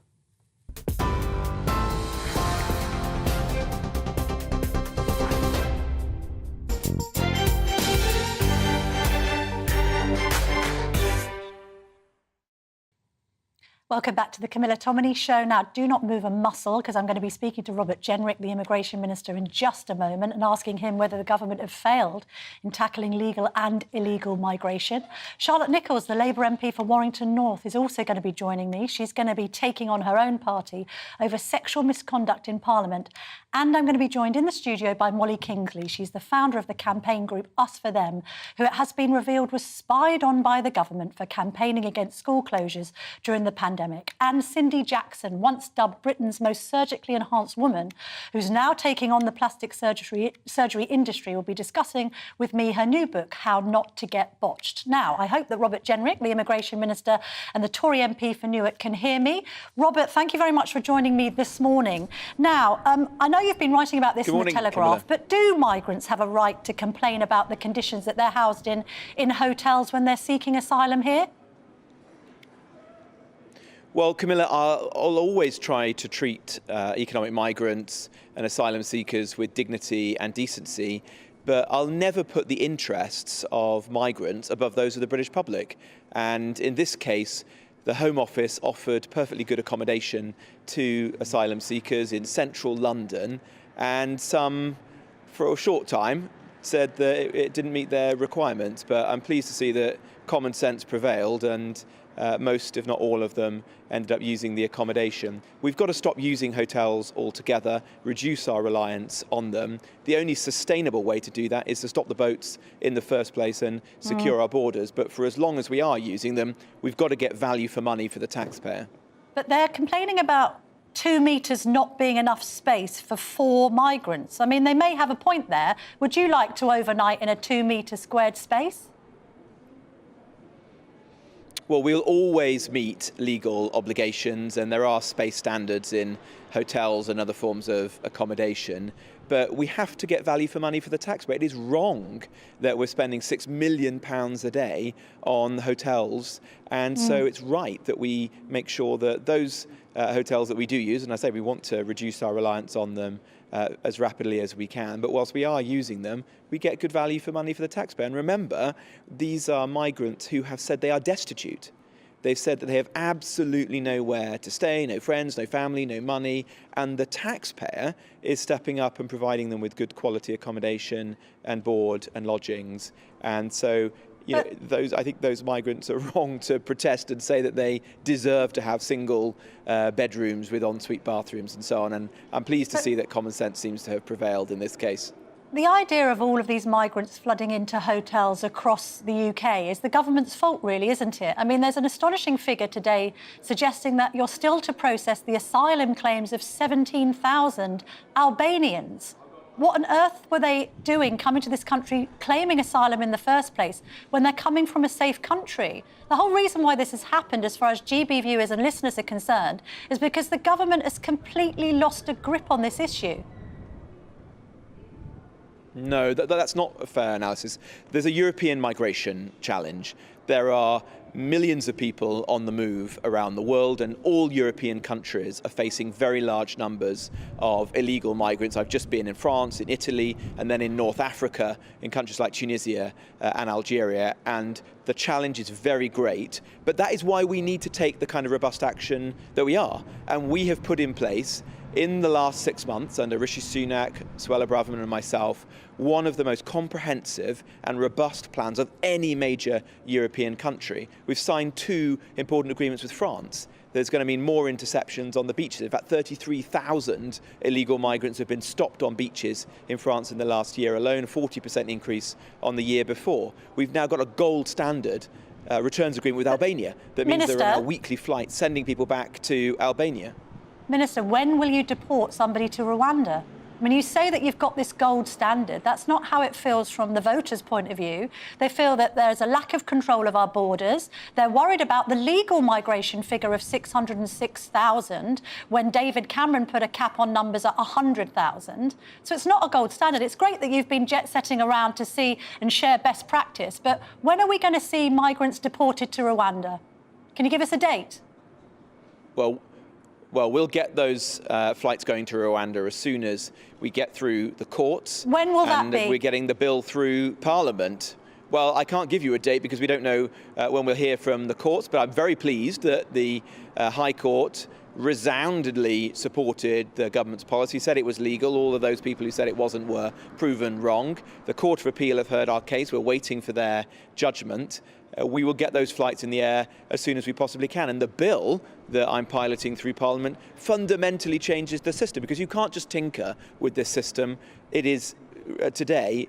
Welcome back to the Camilla Tominey Show. Now, do not move a muscle, because I'm going to be speaking to Robert Jenrick, the Immigration Minister, in just a moment, and asking him whether the government have failed in tackling legal and illegal migration. Charlotte Nichols, the Labour MP for Warrington North, is also going to be joining me. She's going to be taking on her own party over sexual misconduct in Parliament. And I'm going to be joined in the studio by Molly Kingsley. She's the founder of the campaign group Us For Them, who it has been revealed was spied on by the government for campaigning against school closures during the pandemic. And Cindy Jackson, once dubbed Britain's most surgically enhanced woman, who's now taking on the plastic surgery industry, will be discussing with me her new book, How Not to Get Botched. Now, I hope that Robert Jenrick, the Immigration Minister and the Tory MP for Newark, can hear me. Robert, thank you very much for joining me this morning. Now, I know you've been writing about this in the Telegraph, Camilla. But do migrants have a right to complain about the conditions that they're housed in hotels when they're seeking asylum here? Well, Camilla, I'll always try to treat economic migrants and asylum seekers with dignity and decency, but I'll never put the interests of migrants above those of the British public. And in this case, the Home Office offered perfectly good accommodation to asylum seekers in central London, and some, for a short time, said that it didn't meet their requirements. But I'm pleased to see that common sense prevailed, and most, if not all of them, ended up using the accommodation. We've got to stop using hotels altogether, reduce our reliance on them. The only sustainable way to do that is to stop the boats in the first place and secure our borders. But for as long as we are using them, we've got to get value for money for the taxpayer. But they're complaining about 2 metres not being enough space for 4 migrants. I mean, they may have a point there. Would you like to overnight in a 2-metre squared space? Well, we'll always meet legal obligations, and there are space standards in hotels and other forms of accommodation. But we have to get value for money for the taxpayer. It is wrong that we're spending £6 million a day on hotels. And so it's right that we make sure that those hotels that we do use, and I say we want to reduce our reliance on them as rapidly as we can, but whilst we are using them, we get good value for money for the taxpayer. And remember, these are migrants who have said they are destitute. They've said that they have absolutely nowhere to stay, no friends, no family, no money, and the taxpayer is stepping up and providing them with good quality accommodation and board and lodgings. And so, you know, I think those migrants are wrong to protest and say that they deserve to have single bedrooms with ensuite bathrooms and so on. And I'm pleased to see that common sense seems to have prevailed in this case. The idea of all of these migrants flooding into hotels across the UK is the government's fault, really, isn't it? I mean, there's an astonishing figure today suggesting that you're still to process the asylum claims of 17,000 Albanians. What on earth were they doing coming to this country claiming asylum in the first place when they're coming from a safe country? The whole reason why this has happened, as far as GB viewers and listeners are concerned, is because the government has completely lost a grip on this issue. No, that's not a fair analysis. There's a European migration challenge. There are millions of people on the move around the world, and all European countries are facing very large numbers of illegal migrants. I've just been in France, in Italy, and then in North Africa, in countries like Tunisia and Algeria, and the challenge is very great. But that is why we need to take the kind of robust action that we are. And we have put in place, in the last 6 months, under Rishi Sunak, Suella Braverman and myself, one of the most comprehensive and robust plans of any major European country. We've signed 2 important agreements with France. There's going to mean more interceptions on the beaches. In fact, 33,000 illegal migrants have been stopped on beaches in France in the last year alone, a 40% increase on the year before. We've now got a gold standard returns agreement with Albania. That means there are now weekly flights sending people back to Albania. Minister, when will you deport somebody to Rwanda? I mean, you say that you've got this gold standard. That's not how it feels from the voters' point of view. They feel that there's a lack of control of our borders. They're worried about the legal migration figure of 606,000 when David Cameron put a cap on numbers at 100,000. So it's not a gold standard. It's great that you've been jet-setting around to see and share best practice. But when are we going to see migrants deported to Rwanda? Can you give us a date? Well, we'll get those flights going to Rwanda as soon as we get through the courts. When will that be? And we're getting the bill through Parliament. Well, I can't give you a date because we don't know when we'll hear from the courts, but I'm very pleased that the High Court resoundingly supported the government's policy, said it was legal. All of those people who said it wasn't were proven wrong. The Court of Appeal have heard our case. We're waiting for their judgment. We will get those flights in the air as soon as we possibly can. And the bill that I'm piloting through Parliament fundamentally changes the system, because you can't just tinker with this system. It is today,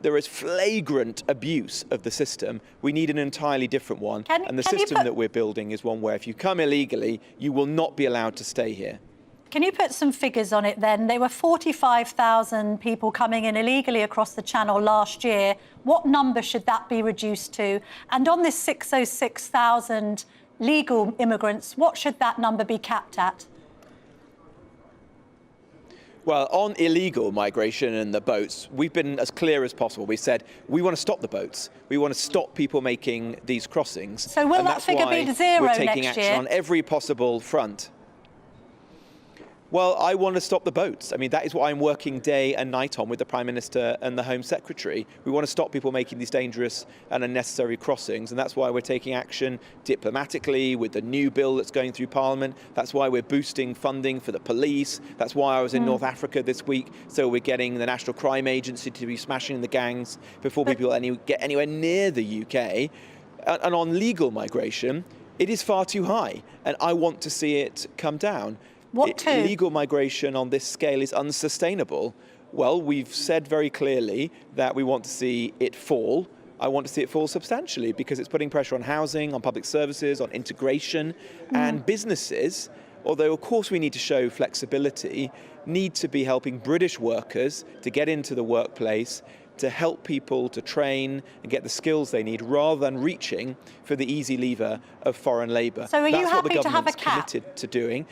there is flagrant abuse of the system. We need an entirely different one. And the system that we're building is one where if you come illegally, you will not be allowed to stay here. Can you put some figures on it then? There were 45,000 people coming in illegally across the Channel last year. What number should that be reduced to? And on this 606,000 legal immigrants, what should that number be capped at? Well, on illegal migration and the boats, we've been as clear as possible. We said we want to stop the boats. We want to stop people making these crossings. So will that figure be to zero next year? We're taking action on every possible front. Well, I want to stop the boats. I mean, that is what I'm working day and night on with the Prime Minister and the Home Secretary. We want to stop people making these dangerous and unnecessary crossings, and that's why we're taking action diplomatically with the new bill that's going through Parliament. That's why we're boosting funding for the police. That's why I was in North Africa this week, so we're getting the National Crime Agency to be smashing the gangs before people get anywhere near the UK. And on legal migration, it is far too high, and I want to see it come down. Illegal migration on this scale is unsustainable. Well, we've said very clearly that we want to see it fall. I want to see it fall substantially because it's putting pressure on housing, on public services, on integration, and businesses, although of course we need to show flexibility, need to be helping British workers to get into the workplace, to help people to train and get the skills they need, rather than reaching for the easy lever of foreign labour. So are you That's what the happy to have a government's cap? committed to doing.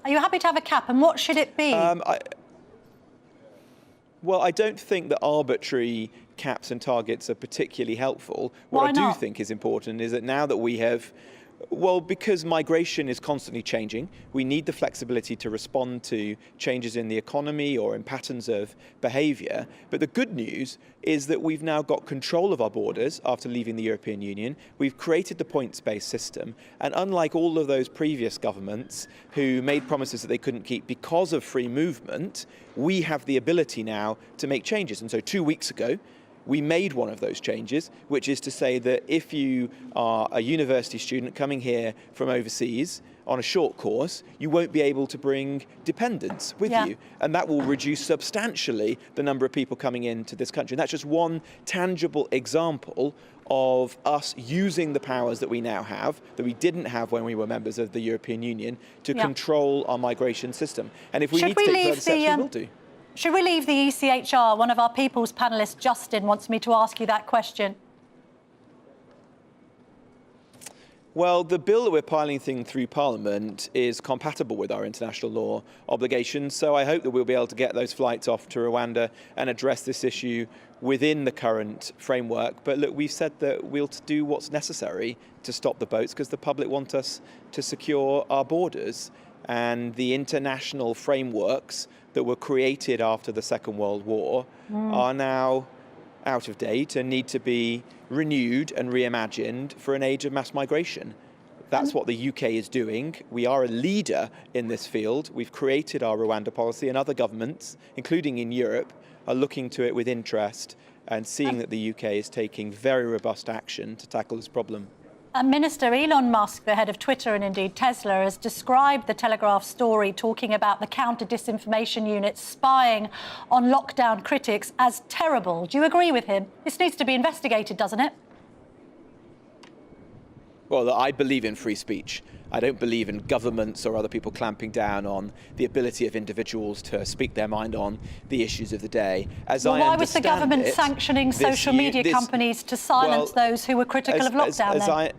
Are you happy to have a cap, and what should it be? Well, I don't think that arbitrary caps and targets are particularly helpful. What Why I do not? think is important is that now that we have, well, because migration is constantly changing, we need the flexibility to respond to changes in the economy or in patterns of behaviour. But the good news is that we've now got control of our borders after leaving the European Union. We've created the points-based system. And unlike all of those previous governments who made promises that they couldn't keep because of free movement, we have the ability now to make changes. And so 2 weeks ago, we made one of those changes, which is to say that if you are a university student coming here from overseas on a short course, you won't be able to bring dependents with you. And that will reduce substantially the number of people coming into this country. And that's just one tangible example of us using the powers that we now have, that we didn't have when we were members of the European Union, to control our migration system. And if we need to take further steps, we will do. Should we leave the ECHR? One of our People's panellists, Justin, wants me to ask you that question. Well, the bill that we're piloting through Parliament is compatible with our international law obligations, so I hope that we'll be able to get those flights off to Rwanda and address this issue within the current framework. But look, we've said that we'll do what's necessary to stop the boats because the public want us to secure our borders. And the international frameworks that were created after the Second World War are now out of date and need to be renewed and reimagined for an age of mass migration. That's what the UK is doing. We are a leader in this field. We've created our Rwanda policy, and other governments, including in Europe, are looking to it with interest and seeing that the UK is taking very robust action to tackle this problem. Minister Elon Musk, the head of Twitter and indeed Tesla, has described the Telegraph story talking about the counter-disinformation unit spying on lockdown critics as terrible. Do you agree with him? This needs to be investigated, doesn't it? Well, I believe in free speech. I don't believe in governments or other people clamping down on the ability of individuals to speak their mind on the issues of the day. Why was the government sanctioning social media companies to silence those who were critical of lockdown then?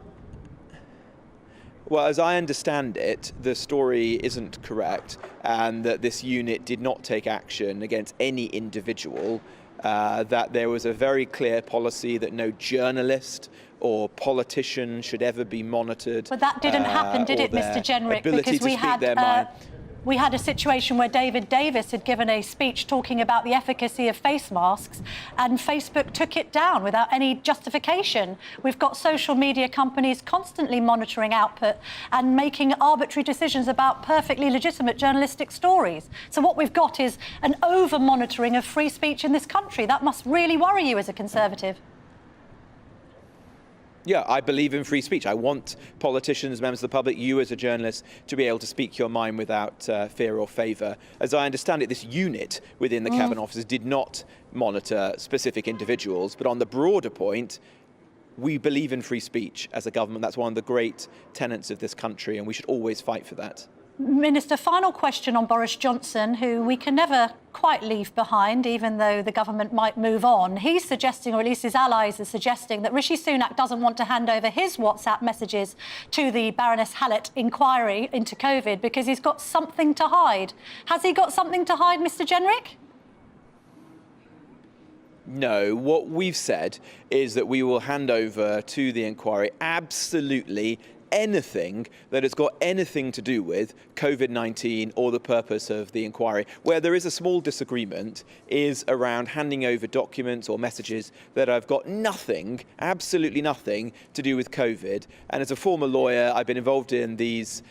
Well, as I understand it, the story isn't correct, and that this unit did not take action against any individual, that there was a very clear policy that no journalist or politician should ever be monitored. But that didn't happen, did it, Mr. Jenrick? Because we had we had a situation where David Davis had given a speech talking about the efficacy of face masks, and Facebook took it down without any justification. We've got social media companies constantly monitoring output and making arbitrary decisions about perfectly legitimate journalistic stories. So what we've got is an over-monitoring of free speech in this country. That must really worry you as a Conservative. Yeah, I believe in free speech. I want politicians, members of the public, you as a journalist, to be able to speak your mind without fear or favour. As I understand it, this unit within the Cabinet offices did not monitor specific individuals, but on the broader point, we believe in free speech as a government. That's one of the great tenets of this country, and we should always fight for that. Minister, final question on Boris Johnson, who we can never quite leave behind, even though the government might move on. He's suggesting, or at least his allies are suggesting, that Rishi Sunak doesn't want to hand over his WhatsApp messages to the Baroness Hallett inquiry into COVID because he's got something to hide. Has he got something to hide, Mr. Jenrick? No, what we've said is that we will hand over to the inquiry absolutely anything that has got anything to do with COVID-19 or the purpose of the inquiry. Where there is a small disagreement is around handing over documents or messages that have got nothing, absolutely nothing, to do with COVID. And as a former lawyer, I've been involved in these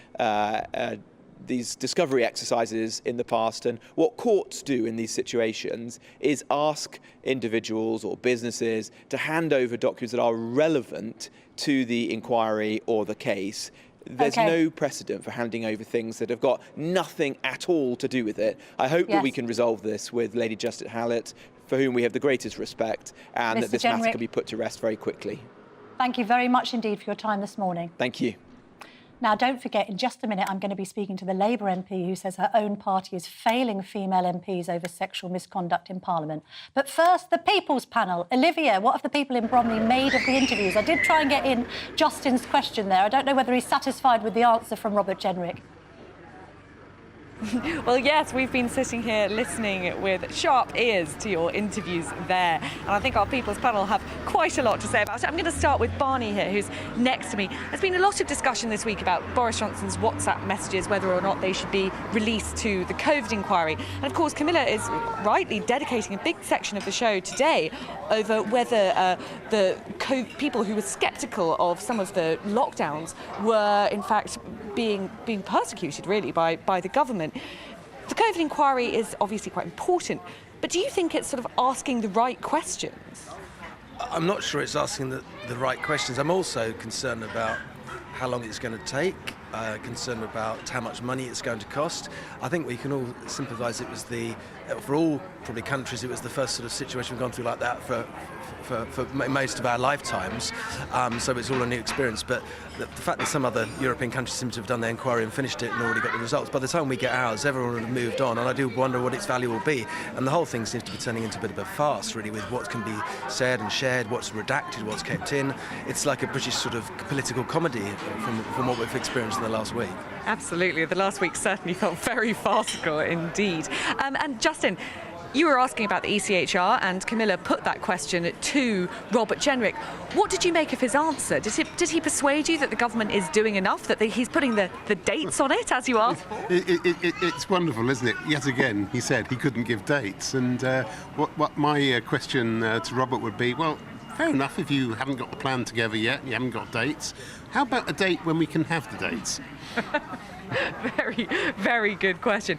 discovery exercises in the past, and what courts do in these situations is ask individuals or businesses to hand over documents that are relevant to the inquiry or the case. There's no precedent for handing over things that have got nothing at all to do with it. I hope that we can resolve this with Lady Justice Hallett, for whom we have the greatest respect, and that this matter can be put to rest very quickly. Thank you very much indeed for your time this morning. Thank you. Now, don't forget, in just a minute, I'm going to be speaking to the Labour MP who says her own party is failing female MPs over sexual misconduct in Parliament. But first, the People's Panel. Olivia, what have the people in Bromley made of the interviews? I did try and get in Justin's question there. I don't know whether he's satisfied with the answer from Robert Jenrick. Well, yes, we've been sitting here listening with sharp ears to your interviews there. And I think our People's Panel have quite a lot to say about it. I'm going to start with Barney here, who's next to me. There's been a lot of discussion this week about Boris Johnson's WhatsApp messages, whether or not they should be released to the COVID inquiry. And of course, Camilla is rightly dedicating a big section of the show today over whether the people who were sceptical of some of the lockdowns were, in fact, being persecuted, really, by the government. The COVID inquiry is obviously quite important, but do you think it's sort of asking the right questions? I'm not sure it's asking the right questions. I'm also concerned about how long it's going to take, concerned about how much money it's going to cost. I think we can all sympathise it was for all probably countries, it was the first sort of situation we've gone through like that for most of our lifetimes, so it's all a new experience. But the fact that some other European countries seem to have done their inquiry and finished it and already got the results, by the time we get ours, everyone would have moved on, and I do wonder what its value will be. And the whole thing seems to be turning into a bit of a farce, really, with what can be said and shared, what's redacted, what's kept in. It's like a British sort of political comedy from what we've experienced in the last week. Absolutely. The last week certainly felt very farcical indeed. And Justin, you were asking about the ECHR, and Camilla put that question to Robert Jenrick. What did you make of his answer? Did he persuade you that the government is doing enough, that he's putting the dates on it, as you asked for? It's wonderful, isn't it? Yet again, he said he couldn't give dates. And what my question to Robert would be, well, fair enough if you haven't got the plan together yet, you haven't got dates. How about a date when we can have the dates? Very, very good question.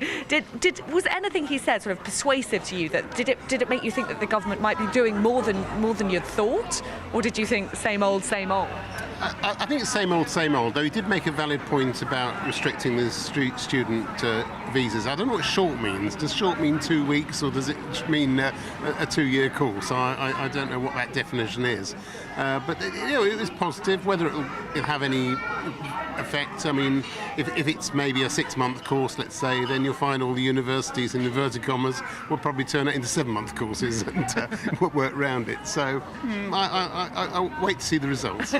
Was anything he said sort of persuasive to you? That did it make you think that the government might be doing more than you'd thought, or did you think same old, same old? I think it's same old, though he did make a valid point about restricting the student visas. I don't know what short means. Does short mean 2 weeks, or does it mean a 2-year course? I don't know what that definition is. But it was positive. Whether it'll have any effect, I mean, if it's maybe a 6-month course, let's say, then you'll find all the universities, in inverted commas, will probably turn it into 7-month courses and work around it. So I'll wait to see the results.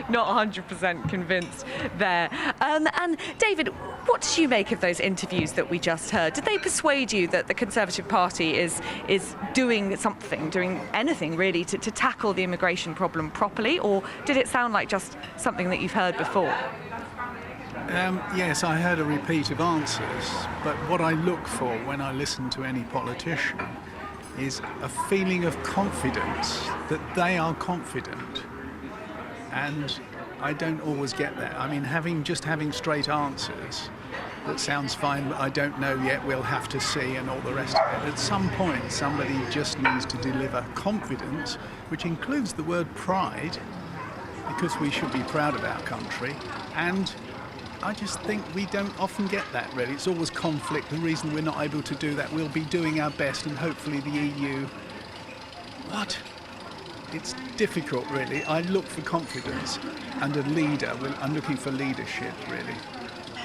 Not 100% convinced there. And David, what did you make of those interviews that we just heard? Did they persuade you that the Conservative Party is doing something, doing anything really to tackle the immigration problem properly, or did it sound like just something that you've heard before? Yes, I heard a repeat of answers, but what I look for when I listen to any politician is a feeling of confidence, that they are confident. And I don't always get that. I mean, having straight answers, that sounds fine, but I don't know yet, we'll have to see, and all the rest of it. At some point, somebody just needs to deliver confidence, which includes the word pride, because we should be proud of our country. And I just think we don't often get that, really. It's always conflict. The reason we're not able to do that, we'll be doing our best, and hopefully the EU... What? It's difficult, really. I look for confidence and a leader. I'm looking for leadership, really.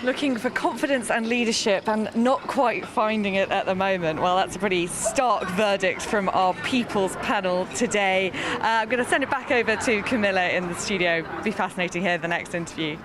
Looking for confidence and leadership and not quite finding it at the moment. Well, that's a pretty stark verdict from our People's panel today. I'm going to send it back over to Camilla in the studio. It'll be fascinating to hear the next interview.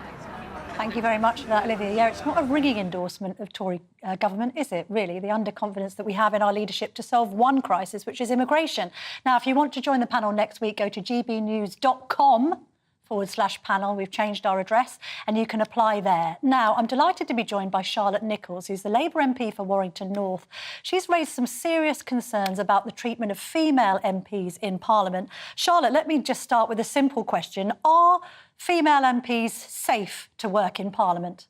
Thank you very much for that, Olivia. Yeah, it's not a ringing endorsement of Tory government, is it, really? The underconfidence that we have in our leadership to solve one crisis, which is immigration. Now, if you want to join the panel next week, go to gbnews.com/panel. We've changed our address and you can apply there. Now, I'm delighted to be joined by Charlotte Nichols, who's the Labour MP for Warrington North. She's raised some serious concerns about the treatment of female MPs in Parliament. Charlotte, let me just start with a simple question. Are female MPs safe to work in Parliament?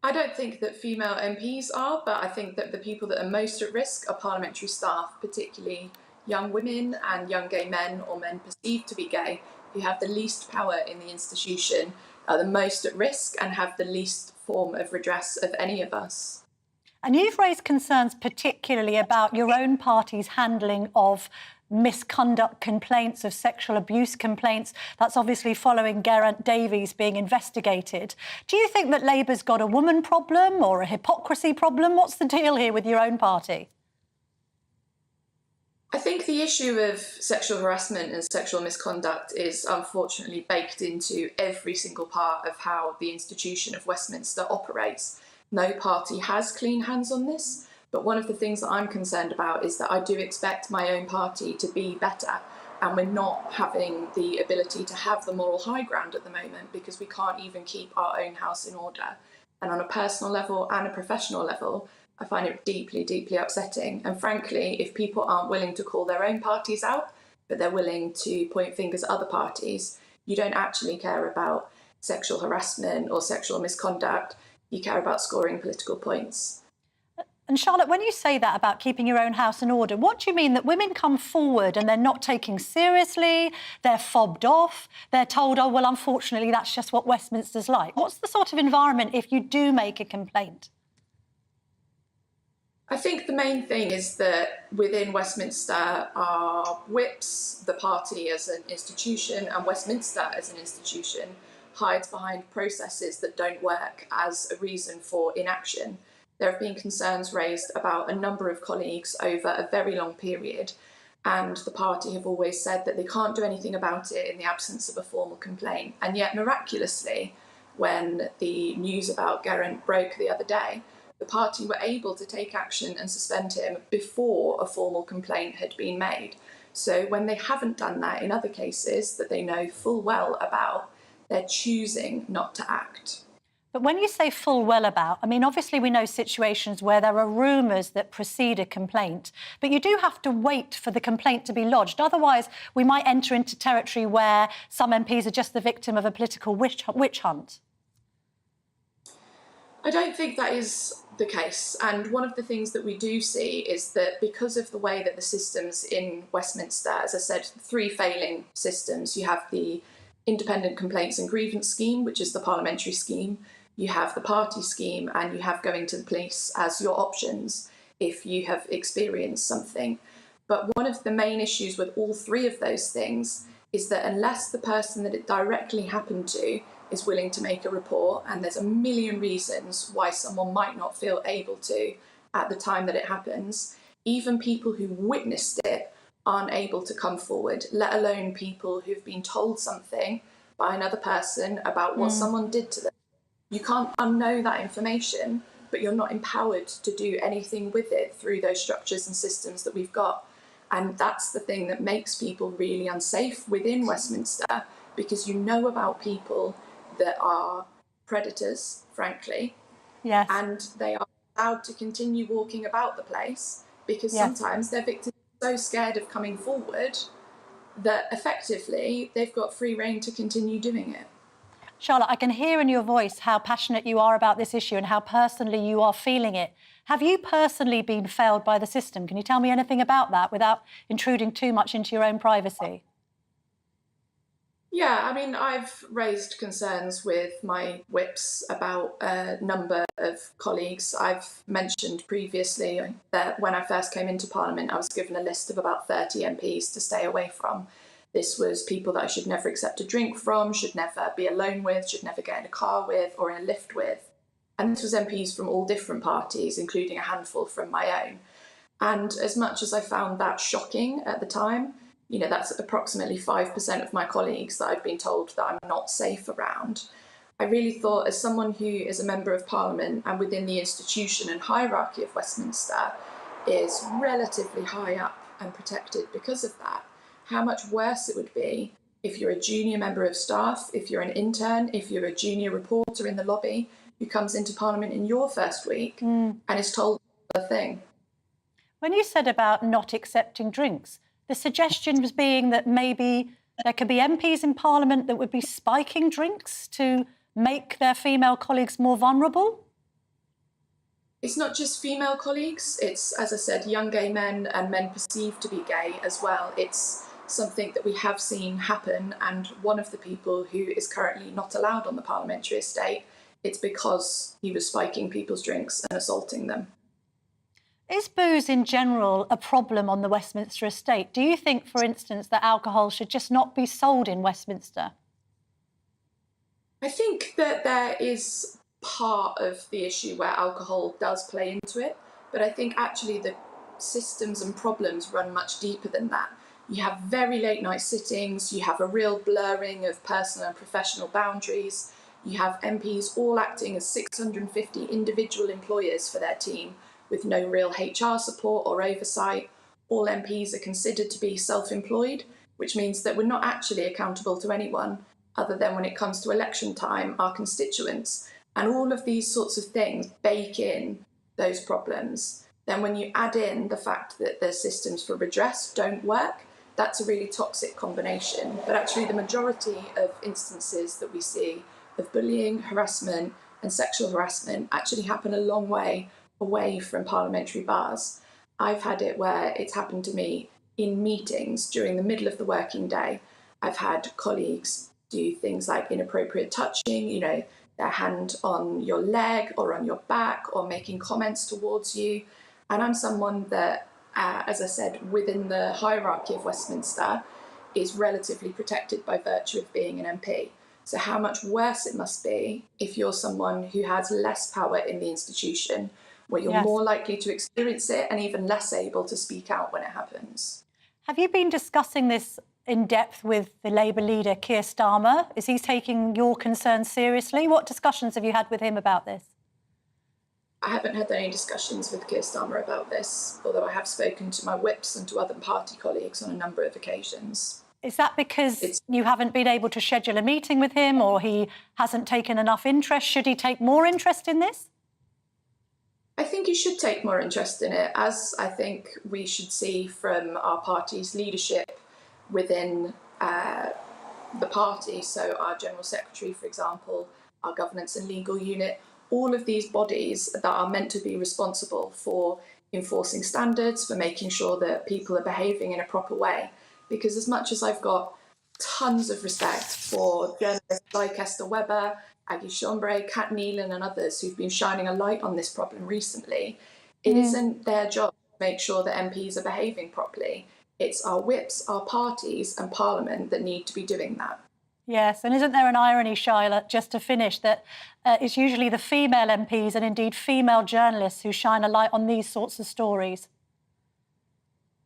I don't think that female MPs are, but I think that the people that are most at risk are parliamentary staff, particularly young women and young gay men or men perceived to be gay, who have the least power in the institution, are the most at risk and have the least form of redress of any of us. And you've raised concerns particularly about your own party's handling of misconduct complaints, of sexual abuse complaints. That's obviously following Geraint Davies being investigated. Do you think that Labour's got a woman problem or a hypocrisy problem? What's the deal here with your own party? I think the issue of sexual harassment and sexual misconduct is unfortunately baked into every single part of how the institution of Westminster operates. No party has clean hands on this, but one of the things that I'm concerned about is that I do expect my own party to be better, and we're not having the ability to have the moral high ground at the moment because we can't even keep our own house in order. And on a personal level and a professional level, I find it deeply, deeply upsetting. And frankly, if people aren't willing to call their own parties out, but they're willing to point fingers at other parties, you don't actually care about sexual harassment or sexual misconduct. You care about scoring political points. And Charlotte, when you say that about keeping your own house in order, what do you mean? That women come forward and they're not taken seriously, they're fobbed off, they're told, oh, well, unfortunately, that's just what Westminster's like? What's the sort of environment if you do make a complaint? I think the main thing is that within Westminster are whips, the party as an institution, and Westminster as an institution hides behind processes that don't work as a reason for inaction. There have been concerns raised about a number of colleagues over a very long period, and the party have always said that they can't do anything about it in the absence of a formal complaint. And yet, miraculously, when the news about Geraint broke the other day, the party were able to take action and suspend him before a formal complaint had been made. So when they haven't done that in other cases that they know full well about, they're choosing not to act. But when you say full well about, I mean, obviously we know situations where there are rumours that precede a complaint, but you do have to wait for the complaint to be lodged. Otherwise, we might enter into territory where some MPs are just the victim of a political witch hunt. I don't think that is the case. And one of the things that we do see is that because of the way that the systems in Westminster, as I said, 3 failing systems, you have the Independent Complaints and Grievance Scheme, which is the parliamentary scheme, you have the party scheme, and you have going to the police as your options if you have experienced something. But one of the main issues with all 3 of those things is that unless the person that it directly happened to is willing to make a report, and there's a million reasons why someone might not feel able to at the time that it happens, even people who witnessed it aren't able to come forward, let alone people who've been told something by another person about what someone did to them. You can't unknow that information, but you're not empowered to do anything with it through those structures and systems that we've got. And that's the thing that makes people really unsafe within Westminster, because you know about people that are predators, frankly. Yes. And they are allowed to continue walking about the place because Yes. sometimes their victims are so scared of coming forward that effectively they've got free rein to continue doing it. Charlotte, I can hear in your voice how passionate you are about this issue and how personally you are feeling it. Have you personally been failed by the system? Can you tell me anything about that without intruding too much into your own privacy? Yeah, I mean, I've raised concerns with my whips about a number of colleagues. I've mentioned previously that when I first came into Parliament, I was given a list of about 30 MPs to stay away from. This was people that I should never accept a drink from, should never be alone with, should never get in a car with or in a lift with. And this was MPs from all different parties, including a handful from my own. And as much as I found that shocking at the time, you know, that's approximately 5% of my colleagues that I've been told that I'm not safe around. I really thought, as someone who is a member of Parliament and within the institution and hierarchy of Westminster is relatively high up and protected because of that, how much worse it would be if you're a junior member of staff, if you're an intern, if you're a junior reporter in the lobby who comes into Parliament in your first week and is told a thing. When you said about not accepting drinks, the suggestion was being that maybe there could be MPs in Parliament that would be spiking drinks to make their female colleagues more vulnerable? It's not just female colleagues, it's, as I said, young gay men and men perceived to be gay as well. It's something that we have seen happen, and one of the people who is currently not allowed on the parliamentary estate, it's because he was spiking people's drinks and assaulting them. Is booze in general a problem on the Westminster estate? Do you think, for instance, that alcohol should just not be sold in Westminster? I think that there is part of the issue where alcohol does play into it, but I think actually the systems and problems run much deeper than that. You have very late night sittings, you have a real blurring of personal and professional boundaries, you have MPs all acting as 650 individual employers for their team, with no real HR support or oversight. All MPs are considered to be self-employed, which means that we're not actually accountable to anyone other than when it comes to election time, our constituents. And all of these sorts of things bake in those problems. Then when you add in the fact that the systems for redress don't work, that's a really toxic combination. But actually the majority of instances that we see of bullying, harassment and sexual harassment actually happen a long way away from parliamentary bars. I've had it where it's happened to me in meetings during the middle of the working day. I've had colleagues do things like inappropriate touching, you know, their hand on your leg or on your back or making comments towards you. And I'm someone that, as I said, within the hierarchy of Westminster is relatively protected by virtue of being an MP. So how much worse it must be if you're someone who has less power in the institution, where you're more likely to experience it and even less able to speak out when it happens. Have you been discussing this in depth with the Labour leader, Keir Starmer? Is he taking your concerns seriously? What discussions have you had with him about this? I haven't had any discussions with Keir Starmer about this, although I have spoken to my whips and to other party colleagues on a number of occasions. Is that because you haven't been able to schedule a meeting with him, or he hasn't taken enough interest? Should he take more interest in this? I think he should take more interest in it, as I think we should see from our party's leadership within the party. So our General Secretary, for example, our Governance and Legal Unit, all of these bodies that are meant to be responsible for enforcing standards, for making sure that people are behaving in a proper way. Because as much as I've got tons of respect for journalists like Esther Webber, Aggie Schombre, Kat Neelan and others who've been shining a light on this problem recently, it isn't their job to make sure that MPs are behaving properly. It's our whips, our parties and Parliament that need to be doing that. Yes, and isn't there an irony, Charlotte, just to finish, that it's usually the female MPs and indeed female journalists who shine a light on these sorts of stories?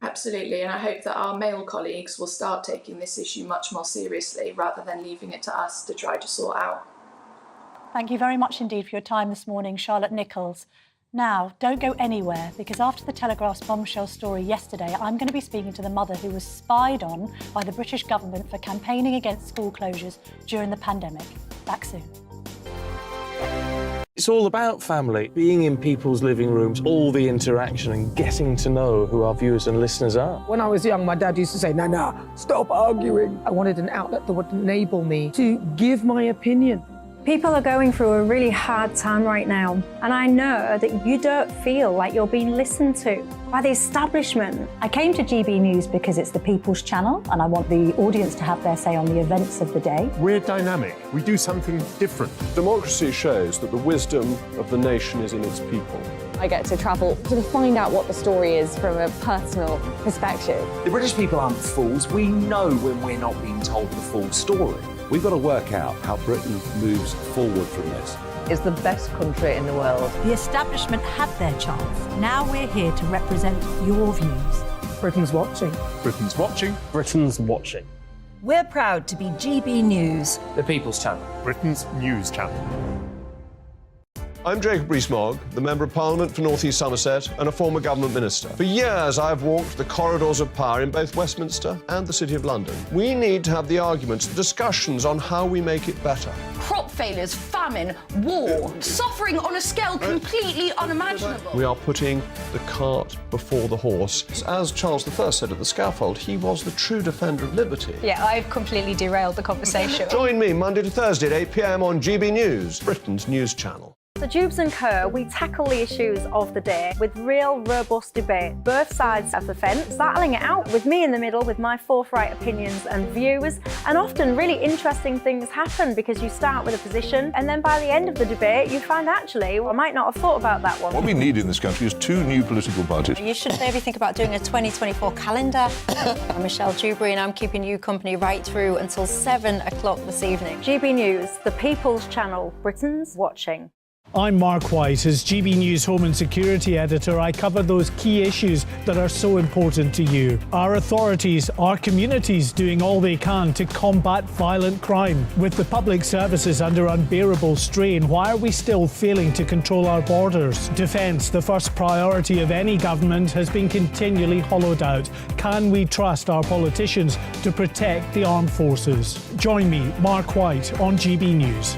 Absolutely, and I hope that our male colleagues will start taking this issue much more seriously rather than leaving it to us to try to sort out. Thank you very much indeed for your time this morning, Charlotte Nichols. Now, don't go anywhere, because after the Telegraph's bombshell story yesterday, I'm going to be speaking to the mother who was spied on by the British government for campaigning against school closures during the pandemic. Back soon. It's all about family, being in people's living rooms, all the interaction and getting to know who our viewers and listeners are. When I was young, my dad used to say, no, stop arguing. I wanted an outlet that would enable me to give my opinion. People are going through a really hard time right now, and I know that you don't feel like you're being listened to by the establishment. I came to GB News because it's the People's Channel, and I want the audience to have their say on the events of the day. We're dynamic. We do something different. Democracy shows that the wisdom of the nation is in its people. I get to travel to find out what the story is from a personal perspective. The British people aren't fools. We know when we're not being told the full story. We've got to work out how Britain moves forward from this. It's the best country in the world. The establishment had their chance. Now we're here to represent your views. Britain's watching. Britain's watching. Britain's watching. We're proud to be GB News. The People's Channel. Britain's news channel. I'm Jacob Rees-Mogg, the Member of Parliament for North East Somerset and a former government minister. For years, I've walked the corridors of power in both Westminster and the City of London. We need to have the arguments, the discussions on how we make it better. Crop failures, famine, war, suffering on a scale completely unimaginable. We are putting the cart before the horse. As Charles I said at the scaffold, he was the true defender of liberty. Yeah, I've completely derailed the conversation. Join me Monday to Thursday at 8 p.m. on GB News, Britain's news channel. So Jubes and Co, we tackle the issues of the day with real, robust debate, both sides of the fence, battling it out with me in the middle with my forthright opinions and views. And often really interesting things happen because you start with a position and then by the end of the debate you find actually, well, I might not have thought about that one. What we need in this country is 2 new political parties. You should maybe think about doing a 2024 calendar. I'm Michelle Dewberry and I'm keeping you company right through until 7 o'clock this evening. GB News, the People's Channel, Britain's watching. I'm Mark White. As GB News Home and Security Editor, I cover those key issues that are so important to you. Our authorities, our communities doing all they can to combat violent crime. With the public services under unbearable strain, why are we still failing to control our borders? Defence, the first priority of any government, has been continually hollowed out. Can we trust our politicians to protect the armed forces? Join me, Mark White, on GB News.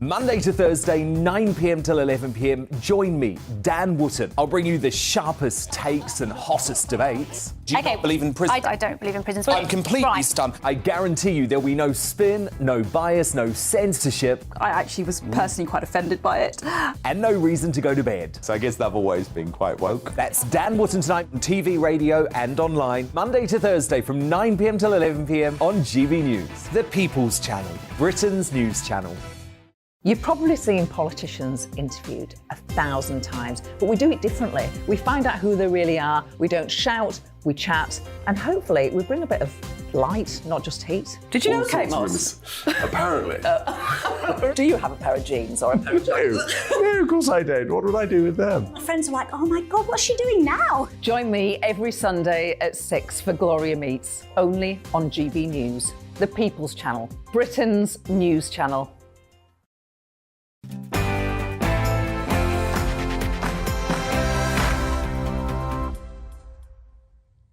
Monday to Thursday, 9 p.m. till 11 p.m. Join me, Dan Wootton. I'll bring you the sharpest takes and hottest debates. Do you not believe in prison? I don't believe in prisons. I'm completely stunned. I guarantee you there'll be no spin, no bias, no censorship. I actually was personally quite offended by it. And no reason to go to bed. So I guess they've always been quite woke. That's Dan Wootton tonight on TV, radio and online. Monday to Thursday from 9 p.m. till 11 p.m. on GB News. The People's Channel, Britain's news channel. You've probably seen politicians interviewed 1,000 times, but we do it differently. We find out who they really are, we don't shout, we chat, and hopefully we bring a bit of light, not just heat. Did you know Kate Moss? Apparently. Do you have a pair of jeans or a pair of jeans? No, of course I don't. What would I do with them? My friends are like, oh my God, what's she doing now? Join me every Sunday at 6 for Gloria Meets, only on GB News, the People's Channel, Britain's news channel.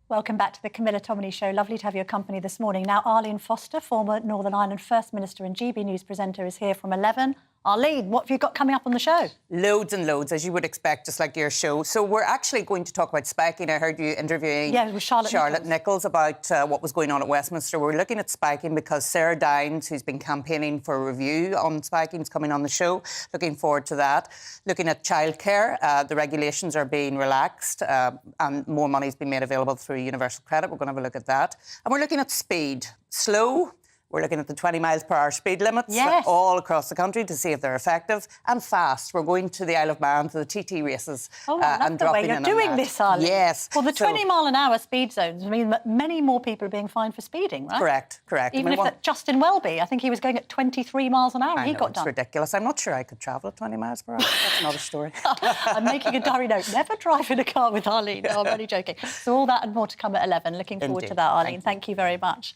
Welcome back to the Camilla Tominey Show. Lovely to have your company this morning. Now, Arlene Foster, former Northern Ireland First Minister and GB News presenter, is here from 11. Arlene, what have you got coming up on the show? Loads and loads, as you would expect, just like your show. So we're actually going to talk about spiking. I heard you interviewing with Charlotte Nichols about what was going on at Westminster. We're looking at spiking because Sarah Downs, who's been campaigning for a review on spiking, is coming on the show. Looking forward to that. Looking at childcare, the regulations are being relaxed and more money is being made available through Universal Credit. We're going to have a look at that. And we're looking at speed. Slow. We're looking at the 20 miles per hour speed limits all across the country to see if they're effective. And fast. We're going to the Isle of Man, to the TT races. Oh, I love the way you're doing this, Arlene. Yes. Well, the 20 mile an hour speed zones mean that many more people are being fined for speeding, right? Correct. Even if Justin Welby, I think he was going at 23 miles an hour and he got done. It's ridiculous. I'm not sure I could travel at 20 miles per hour. That's another story. I'm making a diary note. Never drive in a car with Arlene. No, I'm only joking. So all that and more to come at 11. Looking forward to that, Arlene. Thank you very much.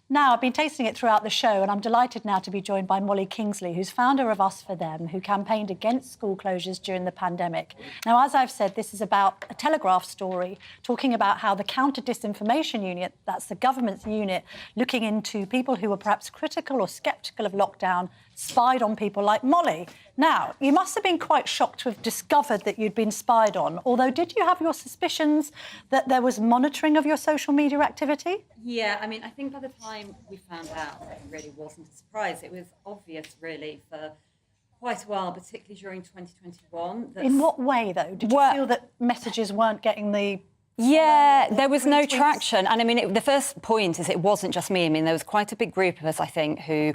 Now, I've been tasting it throughout the show, and I'm delighted now to be joined by Molly Kingsley, who's founder of Us For Them, who campaigned against school closures during the pandemic. Now, as I've said, this is about a Telegraph story talking about how the Counter-Disinformation Unit, that's the government's unit, looking into people who were perhaps critical or sceptical of lockdown, spied on people like Molly. Now, you must have been quite shocked to have discovered that you'd been spied on, although did you have your suspicions that there was monitoring of your social media activity? Yeah, I mean, I think by the time we found out, it really wasn't a surprise. It was obvious, really, for quite a while, particularly during 2021. In what way, though? Did you feel that messages weren't getting the... Yeah, there was no traction. And I mean, the first point is it wasn't just me. I mean, there was quite a big group of us, I think, who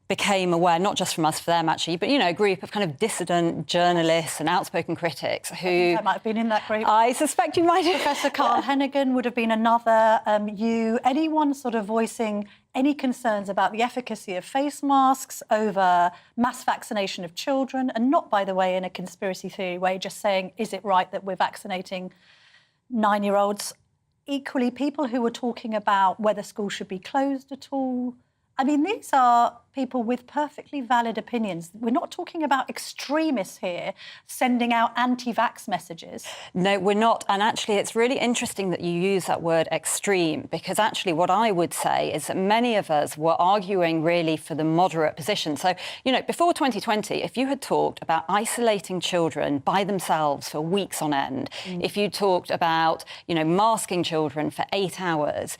became aware, not just from Us For Them, actually, but, you know, a group of kind of dissident journalists and outspoken critics who... I think I might have been in that group. I suspect you might have. Professor Carl Hennigan would have been another. Anyone sort of voicing any concerns about the efficacy of face masks over mass vaccination of children, and not, by the way, in a conspiracy theory way, just saying, is it right that we're vaccinating 9-year-olds? Equally, people who were talking about whether schools should be closed at all. I mean, these are people with perfectly valid opinions. We're not talking about extremists here sending out anti-vax messages. No, we're not. And actually, it's really interesting that you use that word extreme, because actually what I would say is that many of us were arguing really for the moderate position. So, you know, before 2020, if you had talked about isolating children by themselves for weeks on end, if you talked about, you know, masking children for 8 hours,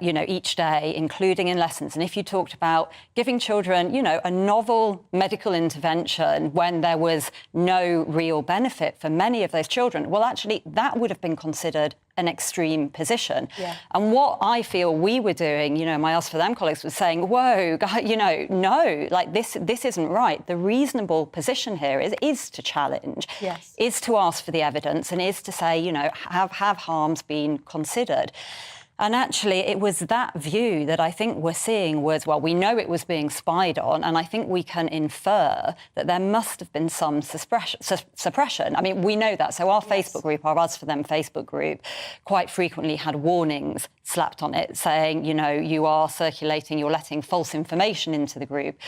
you know, each day, including in lessons. And if you talked about giving children, you know, a novel medical intervention when there was no real benefit for many of those children, well, actually, that would have been considered an extreme position. Yeah. And what I feel we were doing, you know, my Us For Them colleagues was saying, whoa, you know, no, like this isn't right. The reasonable position here is to challenge, yes, is to ask for the evidence, and is to say, you know, have harms been considered? And actually, it was that view that I think we're seeing was, well, we know it was being spied on, and I think we can infer that there must have been some suppression. I mean, we know that. So our Facebook group, our Us For Them Facebook group, quite frequently had warnings slapped on it saying, you know, you are circulating, you're letting false information into the group.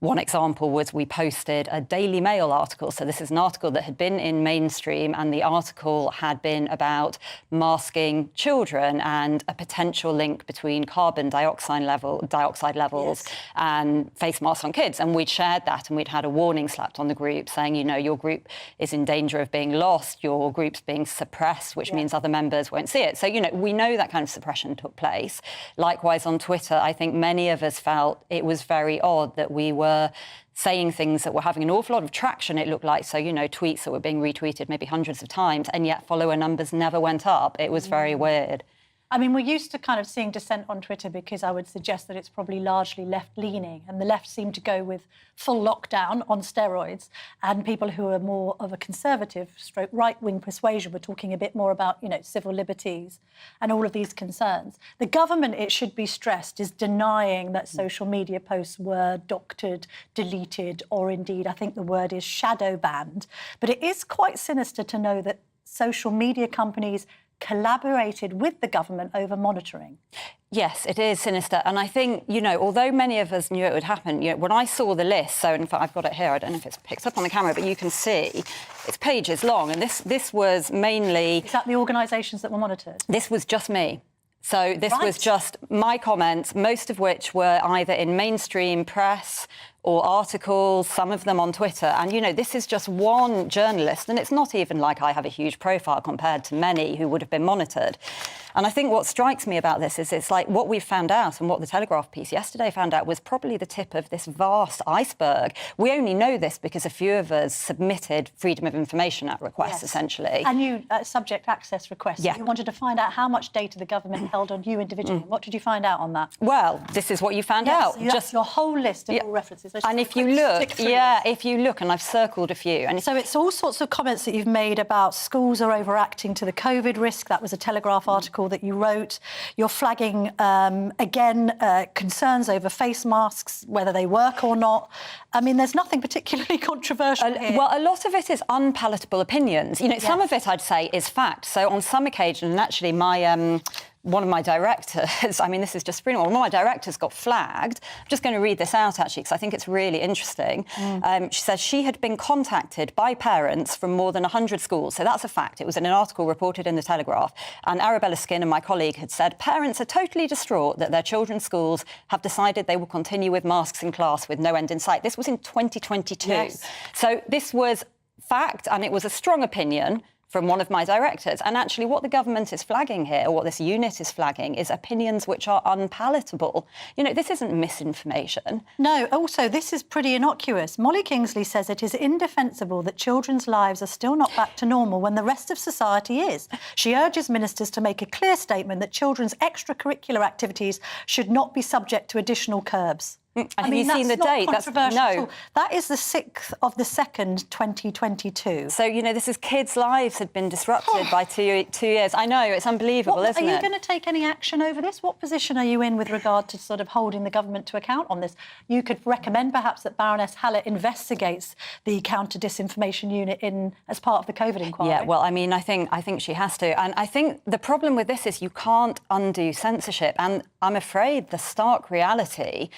One example was we posted a Daily Mail article. So this is an article that had been in mainstream, and the article had been about masking children and a potential link between carbon dioxide levels and face masks on kids. And we'd shared that, and we'd had a warning slapped on the group saying, you know, your group is in danger of being lost, your group's being suppressed, which means other members won't see it. So, you know, we know that kind of suppression took place. Likewise, on Twitter, I think many of us felt it was very odd that we were saying things that were having an awful lot of traction, it looked like. So, you know, tweets that were being retweeted maybe hundreds of times, and yet follower numbers never went up. It was very weird. I mean, we're used to kind of seeing dissent on Twitter because I would suggest that it's probably largely left-leaning, and the left seem to go with full lockdown on steroids, and people who are more of a conservative stroke right-wing persuasion were talking a bit more about, you know, civil liberties and all of these concerns. The government, it should be stressed, is denying that social media posts were doctored, deleted, or indeed, I think the word is shadow banned. But it is quite sinister to know that social media companies collaborated with the government over monitoring. Yes, it is sinister. And I think, you know, although many of us knew it would happen, you know, when I saw the list, so in fact, I've got it here, I don't know if it's picked up on the camera, but you can see it's pages long. And this was mainly... Is that the organisations that were monitored? This was just me. So this was just my comments, most of which were either in mainstream press or articles, some of them on Twitter. And, you know, this is just one journalist, and it's not even like I have a huge profile compared to many who would have been monitored. And I think what strikes me about this is it's like what we found out, and what the Telegraph piece yesterday found out, was probably the tip of this vast iceberg. We only know this because a few of us submitted Freedom of Information Act requests, essentially. And you, subject access requests. Yeah. You wanted to find out how much data the government held on you individually. What did you find out on that? Well, this is what you found out. So that's your whole list of all references. And if you look, if you look, and I've circled a few. And so it's all sorts of comments that you've made about schools are overacting to the COVID risk. That was a Telegraph article that you wrote. You're flagging, again, concerns over face masks, whether they work or not. I mean, there's nothing particularly controversial here. Well, a lot of it is unpalatable opinions. You know, some of it, I'd say, is fact. So on some occasions, and actually my one of my directors, I mean, this is just brilliant. One of my directors got flagged. I'm just going to read this out, actually, because I think it's really interesting. She says she had been contacted by parents from more than 100 schools. So that's a fact. It was in an article reported in The Telegraph. And Arabella Skin and my colleague had said, parents are totally distraught that their children's schools have decided they will continue with masks in class with no end in sight. This was in 2022. Yes. So this was fact, and it was a strong opinion from one of my directors. And actually what the government is flagging here, or what this unit is flagging, is opinions which are unpalatable. You know, this isn't misinformation. No, also, this is pretty innocuous. Molly Kingsley says it is indefensible that children's lives are still not back to normal when the rest of society is. She urges ministers to make a clear statement that children's extracurricular activities should not be subject to additional curbs. Have you seen the date? That's controversial at all. That is the 6th of the 2nd, 2022. So, you know, this is kids' lives had been disrupted by two years. I know, it's unbelievable, isn't it? Are you going to take any action over this? What position are you in with regard to sort of holding the government to account on this? You could recommend perhaps that Baroness Hallett investigates the counter-disinformation unit as part of the COVID inquiry. Yeah, well, I mean, I think she has to. And I think the problem with this is you can't undo censorship. And I'm afraid the stark reality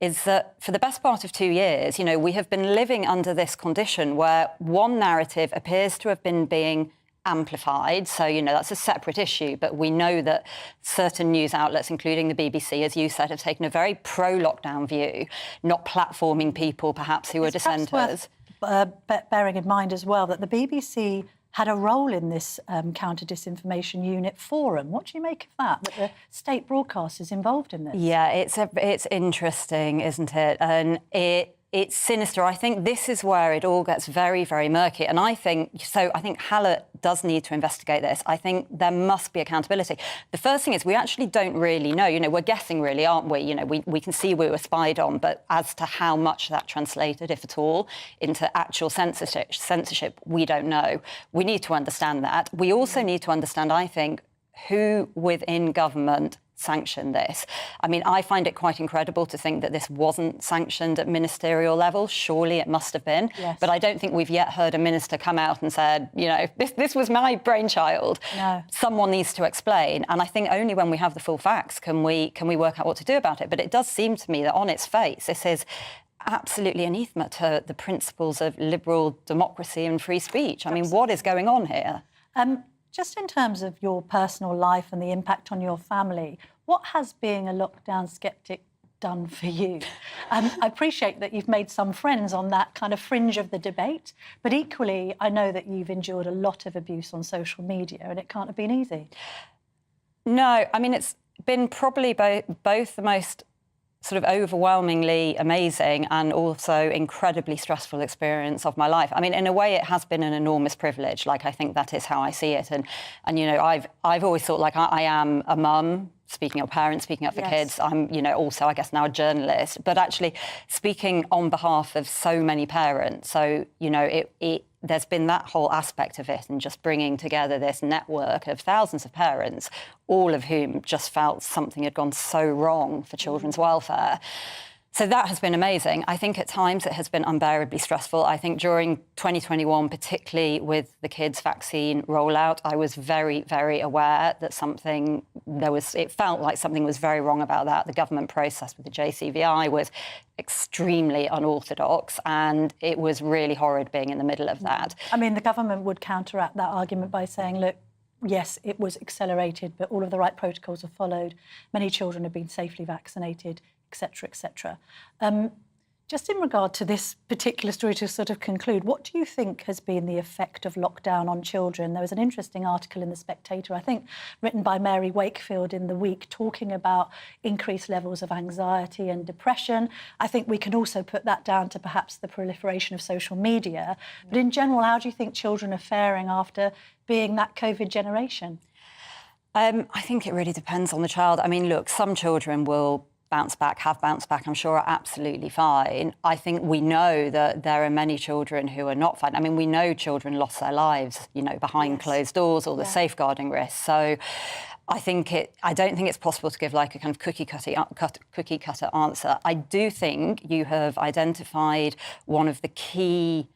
is that for the best part of 2 years, you know, we have been living under this condition where one narrative appears to have been being amplified. So, you know, that's a separate issue. But we know that certain news outlets, including the BBC, as you said, have taken a very pro-lockdown view, not platforming people perhaps who are dissenters. Bearing in mind as well that the BBC had a role in this counter-disinformation unit forum. What do you make of that the state broadcast is involved in this? Yeah, it's interesting, isn't it? And it's sinister. I think this is where it all gets very, very murky. And I think Hallett does need to investigate this. I think there must be accountability. The first thing is we actually don't really know. You know, we're guessing really, aren't we? You know, we can see we were spied on, but as to how much that translated, if at all, into actual censorship, we don't know. We need to understand that. We also need to understand, I think, who within government sanction this. I mean, I find it quite incredible to think that this wasn't sanctioned at ministerial level. Surely it must have been. Yes. But I don't think we've yet heard a minister come out and said, you know, this was my brainchild. No. Someone needs to explain. And I think only when we have the full facts can we work out what to do about it. But it does seem to me that on its face, this is absolutely anathema to the principles of liberal democracy and free speech. I mean, what is going on here? Just in terms of your personal life and the impact on your family, what has being a lockdown sceptic done for you? I appreciate that you've made some friends on that kind of fringe of the debate, but equally, I know that you've endured a lot of abuse on social media and it can't have been easy. No, I mean, it's been probably both the most sort of overwhelmingly amazing and also incredibly stressful experience of my life. I mean, in a way, it has been an enormous privilege. Like, I think that is how I see it. And you know, I've always thought, like, I am a mum, speaking up parents, speaking up for kids. I'm, you know, also, I guess, now a journalist, but actually speaking on behalf of so many parents. So, you know, there's been that whole aspect of it and just bringing together this network of thousands of parents, all of whom just felt something had gone so wrong for children's welfare. So that has been amazing. I think at times it has been unbearably stressful. I think during 2021, particularly with the kids' vaccine rollout, I was very, very aware that it felt like something was very wrong about that. The government process with the JCVI was extremely unorthodox, and it was really horrid being in the middle of that. I mean, the government would counteract that argument by saying, look, yes, it was accelerated, but all of the right protocols are followed. Many children have been safely vaccinated, etc., etc. Just in regard to this particular story, to sort of conclude, what do you think has been the effect of lockdown on children? There was an interesting article in The Spectator, I think, written by Mary Wakefield in the week, talking about increased levels of anxiety and depression. I think we can also put that down to perhaps the proliferation of social media. But in general, how do you think children are faring after being that COVID generation? I think it really depends on the child. I mean, look, some children will have bounced back, I'm sure, are absolutely fine. I think we know that there are many children who are not fine. I mean, we know children lost their lives, you know, behind closed doors, or the safeguarding risks. So I don't think it's possible to give like a kind of cookie cutter answer. I do think you have identified one of the key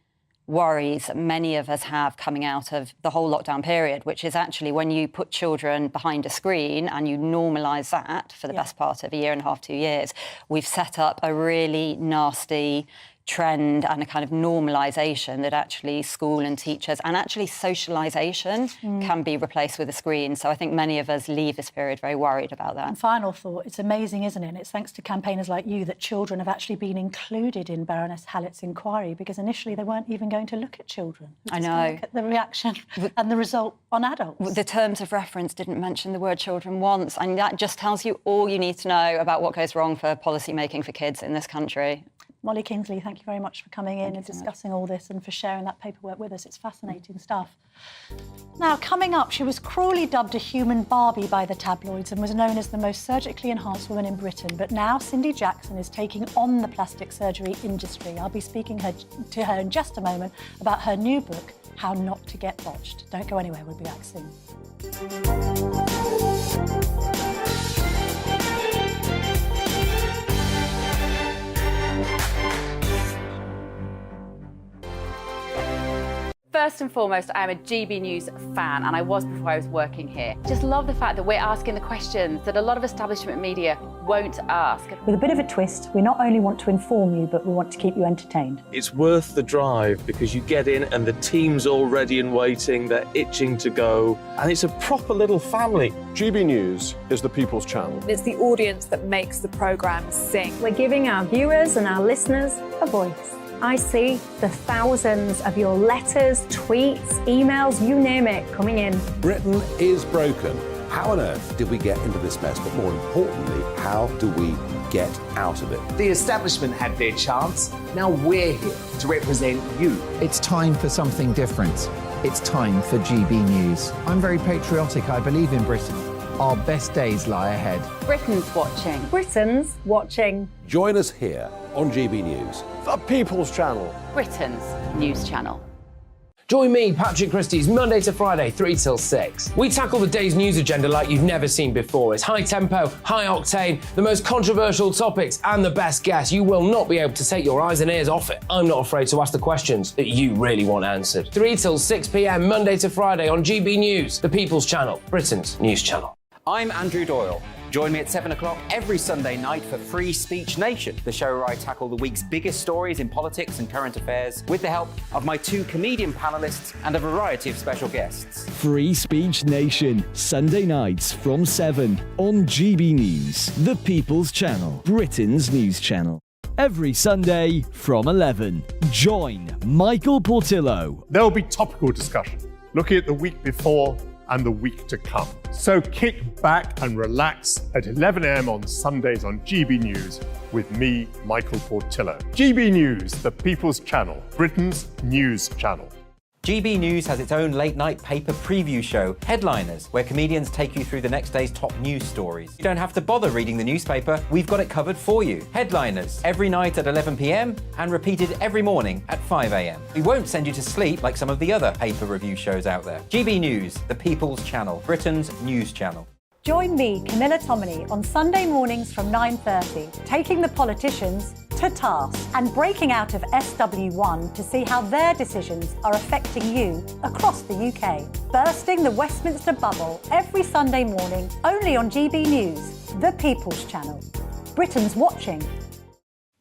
worries many of us have coming out of the whole lockdown period, which is actually when you put children behind a screen and you normalise that for the best part of a year and a half, 2 years, we've set up a really nasty trend and a kind of normalisation that actually school and teachers and actually socialisation can be replaced with a screen. So I think many of us leave this period very worried about that. And final thought, it's amazing, isn't it? And it's thanks to campaigners like you that children have actually been included in Baroness Hallett's inquiry, because initially they weren't even going to look at children. I know. Look at the reaction and the result on adults. The terms of reference didn't mention the word children once, and that just tells you all you need to know about what goes wrong for policy making for kids in this country. Molly Kingsley, thank you very much for coming in and discussing all this and for sharing that paperwork with us. It's fascinating stuff. Now, coming up, she was cruelly dubbed a human Barbie by the tabloids and was known as the most surgically enhanced woman in Britain. But now Cindy Jackson is taking on the plastic surgery industry. I'll be speaking to her in just a moment about her new book, How Not to Get Botched. Don't go anywhere, we'll be back soon. First and foremost, I am a GB News fan, and I was before I was working here. Just love the fact that we're asking the questions that a lot of establishment media won't ask. With a bit of a twist, we not only want to inform you, but we want to keep you entertained. It's worth the drive because you get in and the team's all ready and waiting, they're itching to go, and it's a proper little family. GB News is the People's Channel. It's the audience that makes the programme sing. We're giving our viewers and our listeners a voice. I see the thousands of your letters, tweets, emails, you name it, coming in. Britain is broken. How on earth did we get into this mess? But more importantly, how do we get out of it? The establishment had their chance. Now we're here to represent you. It's time for something different. It's time for GB News. I'm very patriotic. I believe in Britain. Our best days lie ahead. Britain's watching. Britain's watching. Join us here on GB News. The People's Channel. Britain's news channel. Join me, Patrick Christie's, Monday to Friday, 3 till 6. We tackle the day's news agenda like you've never seen before. It's high tempo, high octane, the most controversial topics and the best guests. You will not be able to take your eyes and ears off it. I'm not afraid to ask the questions that you really want answered. 3 till 6 p.m, Monday to Friday on GB News, the People's Channel, Britain's news channel. I'm Andrew Doyle. Join me at 7 o'clock every Sunday night for Free Speech Nation, the show where I tackle the week's biggest stories in politics and current affairs with the help of my 2 comedian panellists and a variety of special guests. Free Speech Nation, Sunday nights from 7 on GB News, the People's Channel, Britain's news channel. Every Sunday from 11. Join Michael Portillo. There'll be topical discussion, looking at the week before and the week to come. So kick back and relax at 11 a.m. on Sundays on GB News with me, Michael Portillo. GB News, the People's Channel, Britain's news channel. GB News has its own late-night paper preview show, Headliners, where comedians take you through the next day's top news stories. You don't have to bother reading the newspaper, we've got it covered for you. Headliners, every night at 11 p.m. and repeated every morning at 5 a.m. We won't send you to sleep like some of the other paper review shows out there. GB News, the People's Channel, Britain's news channel. Join me, Camilla Tominey, on Sunday mornings from 9:30, taking the politicians to task and breaking out of SW1 to see how their decisions are affecting you across the UK. Bursting the Westminster bubble every Sunday morning, only on GB News, the People's Channel. Britain's watching.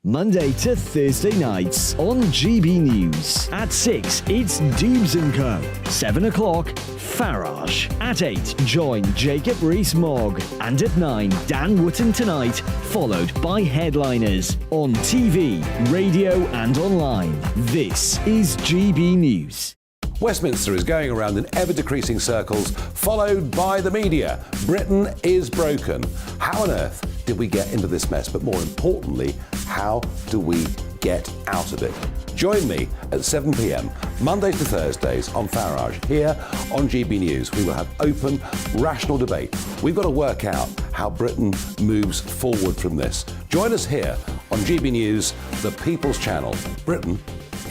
Monday to Thursday nights on GB News. At 6, it's Dubes & Co. 7 o'clock, Farage. At 8, join Jacob Rees-Mogg. And at 9, Dan Wootton Tonight, followed by Headliners. On TV, radio and online. This is GB News. Westminster is going around in ever-decreasing circles, followed by the media. Britain is broken. How on earth did we get into this mess? But more importantly, how do we get out of it? Join me at 7 p.m, Mondays to Thursdays on Farage. Here on GB News, we will have open, rational debate. We've got to work out how Britain moves forward from this. Join us here on GB News, the People's Channel. Britain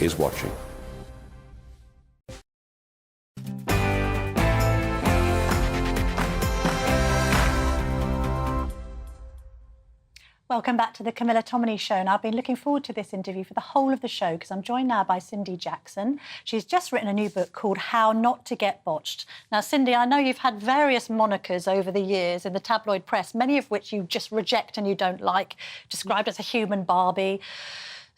is watching. Welcome back to the Camilla Tominey Show. And I've been looking forward to this interview for the whole of the show because I'm joined now by Cindy Jackson. She's just written a new book called How Not to Get Botched. Now, Cindy, I know you've had various monikers over the years in the tabloid press, many of which you just reject and you don't like, described as a human Barbie.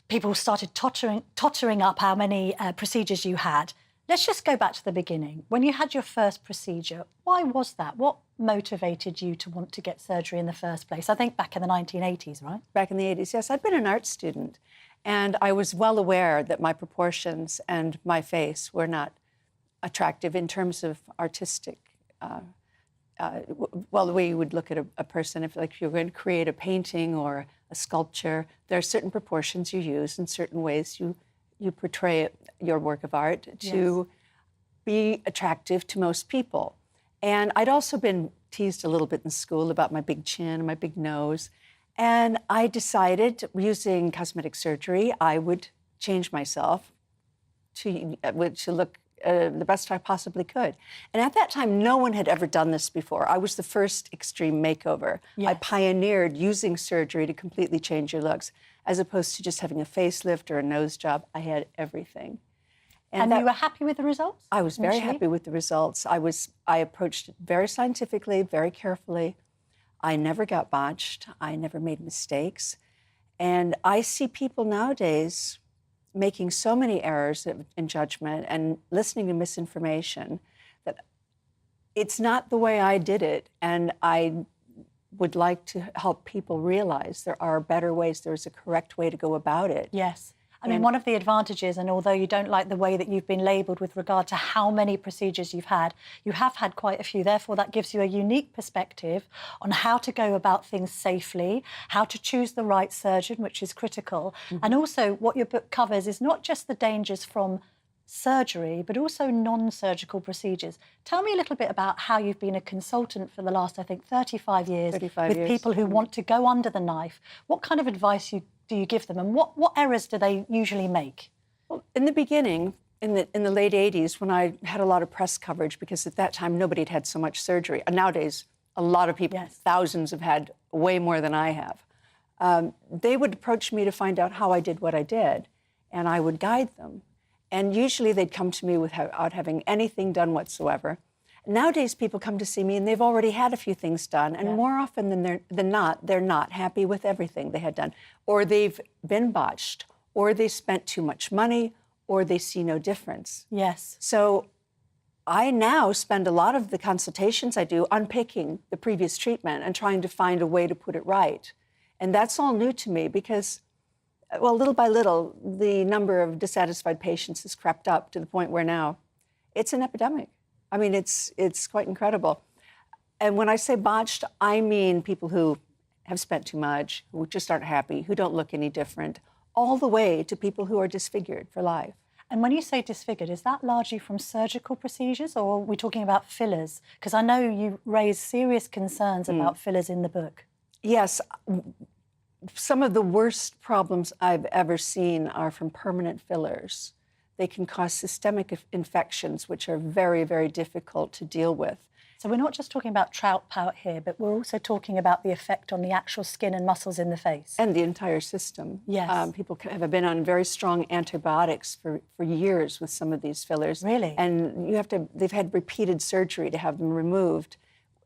People started tottering up how many procedures you had. Let's just go back to the beginning. When you had your first procedure, why was that? What motivated you to want to get surgery in the first place? I think back in the 1980s, right? Back in the 80s, yes. I'd been an art student, and I was well aware that my proportions and my face were not attractive in terms of artistic. Well, the way you would look at a person, if like you're going to create a painting or a sculpture, there are certain proportions you use and certain ways you portray your work of art to be attractive to most people. And I'd also been teased a little bit in school about my big chin and my big nose. And I decided, using cosmetic surgery, I would change myself to look the best I possibly could. And at that time, no one had ever done this before. I was the first extreme makeover. I pioneered using surgery to completely change your looks, as opposed to just having a facelift or a nose job. I had everything. And you were happy with the results? I was very happy with the results. I approached it very scientifically, very carefully. I never got botched. I never made mistakes. And I see people nowadays making so many errors in judgment and listening to misinformation that it's not the way I did it. And I would like to help people realize there are better ways. There's a correct way to go about it. Yes. I mean, one of the advantages, and although you don't like the way that you've been labelled with regard to how many procedures you've had, you have had quite a few. Therefore, that gives you a unique perspective on how to go about things safely, how to choose the right surgeon, which is critical. And also what your book covers is not just the dangers from surgery, but also non-surgical procedures. Tell me a little bit about how you've been a consultant for the last, I think, 35 years with people who want to go under the knife. What kind of advice do you give them, and what errors do they usually make? Well, in the beginning, in the late 80s, when I had a lot of press coverage, because at that time nobody had had so much surgery. And nowadays, a lot of people, thousands, have had way more than I have. They would approach me to find out how I did what I did, and I would guide them. And usually they'd come to me without having anything done whatsoever. Nowadays, people come to see me and they've already had a few things done, and more often than not, they're not happy with everything they had done, or they've been botched, or they spent too much money, or they see no difference. Yes. So I now spend a lot of the consultations I do unpicking the previous treatment and trying to find a way to put it right. And that's all new to me because, well, little by little, the number of dissatisfied patients has crept up to the point where now it's an epidemic. I mean, it's quite incredible. And when I say botched, I mean people who have spent too much, who just aren't happy, who don't look any different, all the way to people who are disfigured for life. And when you say disfigured, is that largely from surgical procedures, or are we talking about fillers? Because I know you raise serious concerns about fillers in the book. Yes. Some of the worst problems I've ever seen are from permanent fillers. They can cause systemic infections, which are very, very difficult to deal with. So we're not just talking about trout pout here, but we're also talking about the effect on the actual skin and muscles in the face. And the entire system. Yes. People have been on very strong antibiotics for years with some of these fillers. Really? And they've had repeated surgery to have them removed.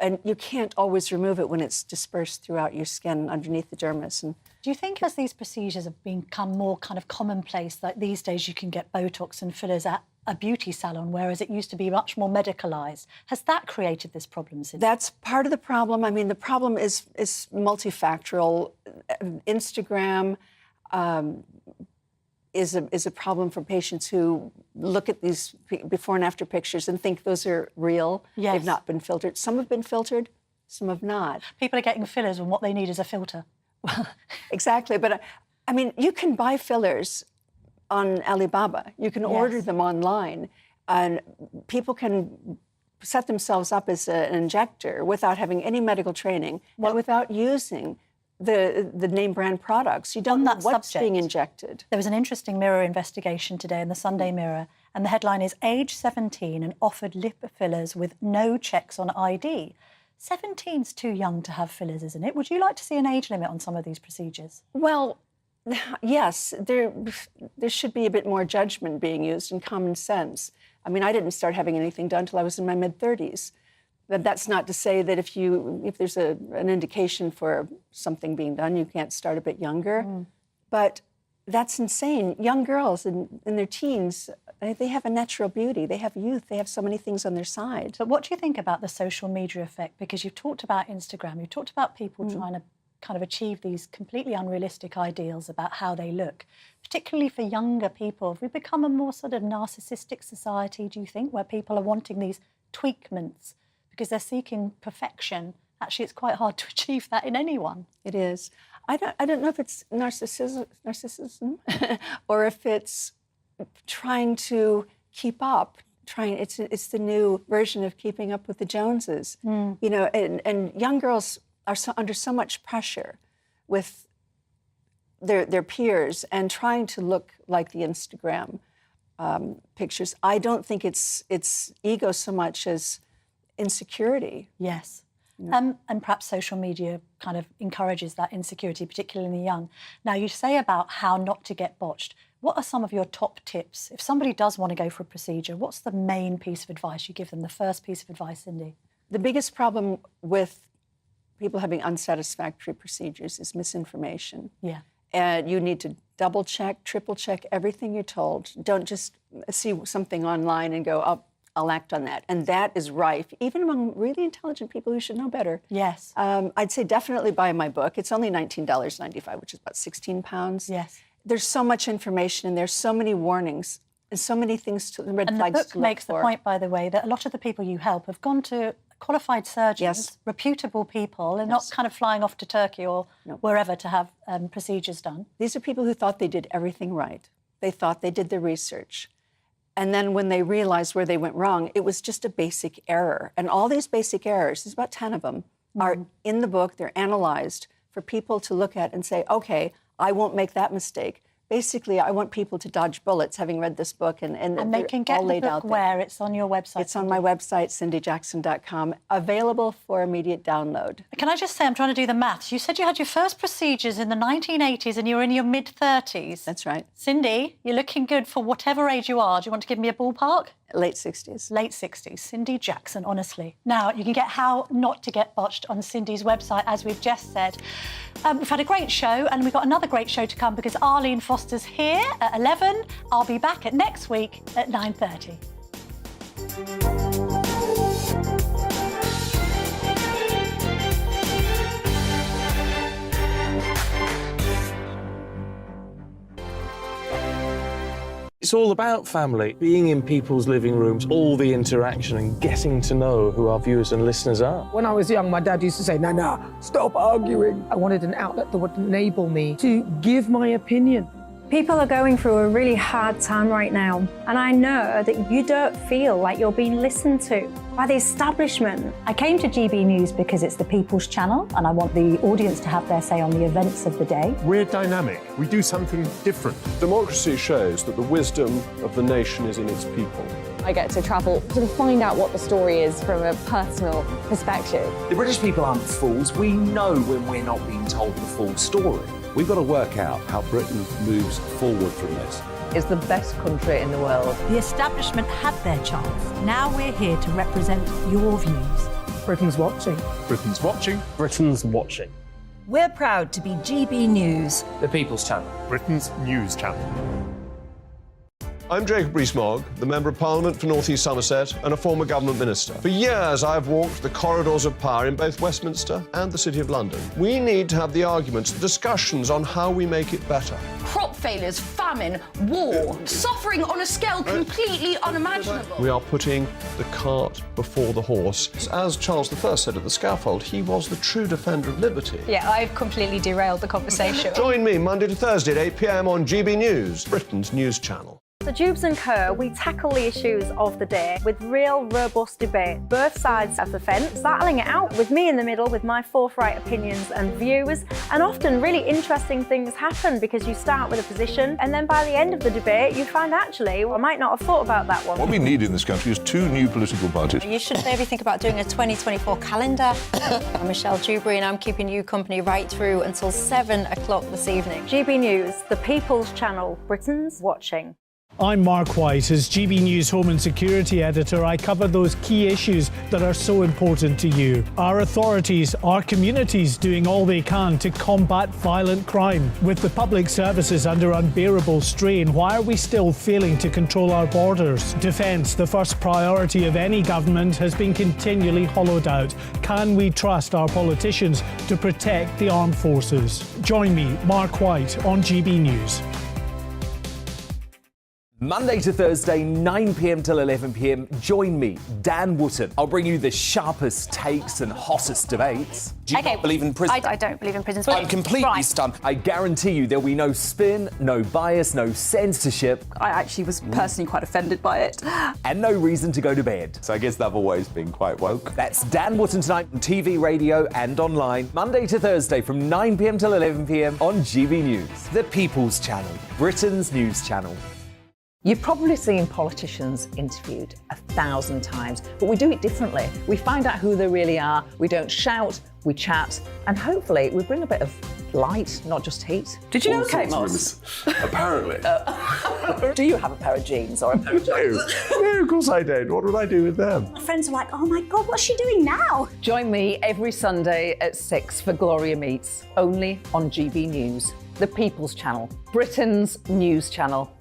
And you can't always remove it when it's dispersed throughout your skin underneath the dermis. And do you think as these procedures have become more kind of commonplace, like these days you can get Botox and fillers at a beauty salon, whereas it used to be much more medicalised, has that created this problem? That's part of the problem. I mean, the problem is multifactorial. Instagram is a problem for patients who look at these before and after pictures and think those are real. Yes. They've not been filtered. Some have been filtered, some have not. People are getting fillers when what they need is a filter. Exactly. But I mean, you can buy fillers on Alibaba. You can order them online, and people can set themselves up as an injector without having any medical training, and without using the name brand products. You don't know what's being injected. There was an interesting Mirror investigation today in the Sunday Mirror, and the headline is "Age 17 and offered lip fillers with no checks on ID." 17's too young to have fillers, isn't it? Would you like to see an age limit on some of these procedures? Well, yes, there should be a bit more judgment being used and common sense. I mean, I didn't start having anything done until I was in my mid-30s. But that's not to say that if there's an indication for something being done, you can't start a bit younger. But that's insane. Young girls in their teens, they have a natural beauty. They have youth. They have so many things on their side. But what do you think about the social media effect? Because you've talked about Instagram, you've talked about people trying to kind of achieve these completely unrealistic ideals about how they look, particularly for younger people. Have we become a more sort of narcissistic society, do you think, where people are wanting these tweakments because they're seeking perfection? Actually, it's quite hard to achieve that in anyone. It is. I don't know if it's narcissism or if it's trying to keep up. It's the new version of keeping up with the Joneses. You know, and young girls are under so much pressure with their peers and trying to look like the Instagram pictures. I don't think it's ego so much as insecurity. Yes. And perhaps social media kind of encourages that insecurity, particularly in the young. Now, you say about how not to get botched. What are some of your top tips? If somebody does want to go for a procedure, what's the main piece of advice you give them, the first piece of advice, Cindy? The biggest problem with people having unsatisfactory procedures is misinformation. Yeah. And you need to double check, triple check everything you're told. Don't just see something online and go, oh, I'll act on that. And that is rife, even among really intelligent people who should know better. Yes. I'd say definitely buy my book. It's only $19.95, which is about 16 pounds. Yes. There's so much information and there's so many warnings and so many things to red and flags the book to look makes for. the point, by the way, that a lot of the people you help have gone to qualified surgeons, reputable people, and not kind of flying off to Turkey or wherever to have procedures done. These are people who thought they did everything right. They thought they did the research. And then when they realized where they went wrong, it was just a basic error. And all these basic errors, there's about 10 of them, are in the book. They're analyzed for people to look at and say, okay, I won't make that mistake. Basically, I want people to dodge bullets, having read this book, and they can get all the laid book out there. where? It's on your website. It's on my website, cindyjackson.com, available for immediate download. Can I just say, I'm trying to do the maths. You said you had your first procedures in the 1980s and you were in your mid-30s. That's right. Cindy, you're looking good for whatever age you are. Do you want to give me a ballpark? Late 60s. Late 60s. Cindy Jackson, honestly. Now, you can get How Not to Get Botched on Cindy's website, as we've just said. We've had a great show, and we've got another great show to come because Arlene Foster's here at 11. I'll be back at next week at 9:30. It's all about family, being in people's living rooms, all the interaction and getting to know who our viewers and listeners are. When I was young, my dad used to say, Nana, stop arguing. I wanted an outlet that would enable me to give my opinion. People are going through a really hard time right now, and I know that you don't feel like you're being listened to by the establishment. I came to GB News because it's the People's Channel, and I want the audience to have their say on the events of the day. We're dynamic. We do something different. Democracy shows that the wisdom of the nation is in its people. I get to travel to find out what the story is from a personal perspective. The British people aren't fools. We know when we're not being told the full story. We've got to work out how Britain moves forward from this. It's the best country in the world. The establishment had their chance. Now we're here to represent your views. Britain's watching. Britain's watching. Britain's watching. We're proud to be GB News. The People's Channel. Britain's news channel. I'm Jacob Rees-Mogg, the Member of Parliament for North East Somerset and a former government minister. For years, I've walked the corridors of power in both Westminster and the City of London. We need to have the arguments, the discussions on how we make it better. Crop failures, famine, war, suffering on a scale completely unimaginable. We are putting the cart before the horse. As Charles I said at the scaffold, he was the true defender of liberty. Yeah, I've completely derailed the conversation. Join me Monday to Thursday at 8 p.m. on GB News, Britain's news channel. The Dubes & Co, we tackle the issues of the day with real robust debate, both sides of the fence, battling it out with me in the middle with my forthright opinions and views, and often really interesting things happen because you start with a position and then by the end of the debate you find actually, well, I might not have thought about that one. What we need in this country is 2 new political budgets. You should maybe think about doing a 2024 calendar. I'm Michelle Dewberry and I'm keeping you company right through until 7 o'clock this evening. GB News, the People's Channel, Britain's watching. I'm Mark White. As GB News Home and Security Editor, I cover those key issues that are so important to you. Our authorities, our communities doing all they can to combat violent crime. With the public services under unbearable strain, why are we still failing to control our borders? Defence, the first priority of any government, has been continually hollowed out. Can we trust our politicians to protect the armed forces? Join me, Mark White, on GB News. Monday to Thursday, 9 p.m. till 11 p.m. Join me, Dan Wootton. I'll bring you the sharpest takes and hottest debates. Do you not believe in prison? I don't believe in prisons. I'm completely stunned. I guarantee you there'll be no spin, no bias, no censorship. I actually was personally quite offended by it. And no reason to go to bed. So I guess they've always been quite woke. That's Dan Wootton tonight on TV, radio and online. Monday to Thursday from 9 p.m. till 11 p.m. on GB News. The People's Channel, Britain's news channel. You've probably seen politicians interviewed 1,000 times, but we do it differently. We find out who they really are, we don't shout, we chat, and hopefully we bring a bit of light, not just heat. Did you know Kate Moss? Apparently. Do you have a pair of jeans or a pair of jeans? No, of course I don't. What would I do with them? My friends are like, oh my God, what's she doing now? Join me every Sunday at 6 for Gloria Meets, only on GB News, the People's Channel, Britain's news channel.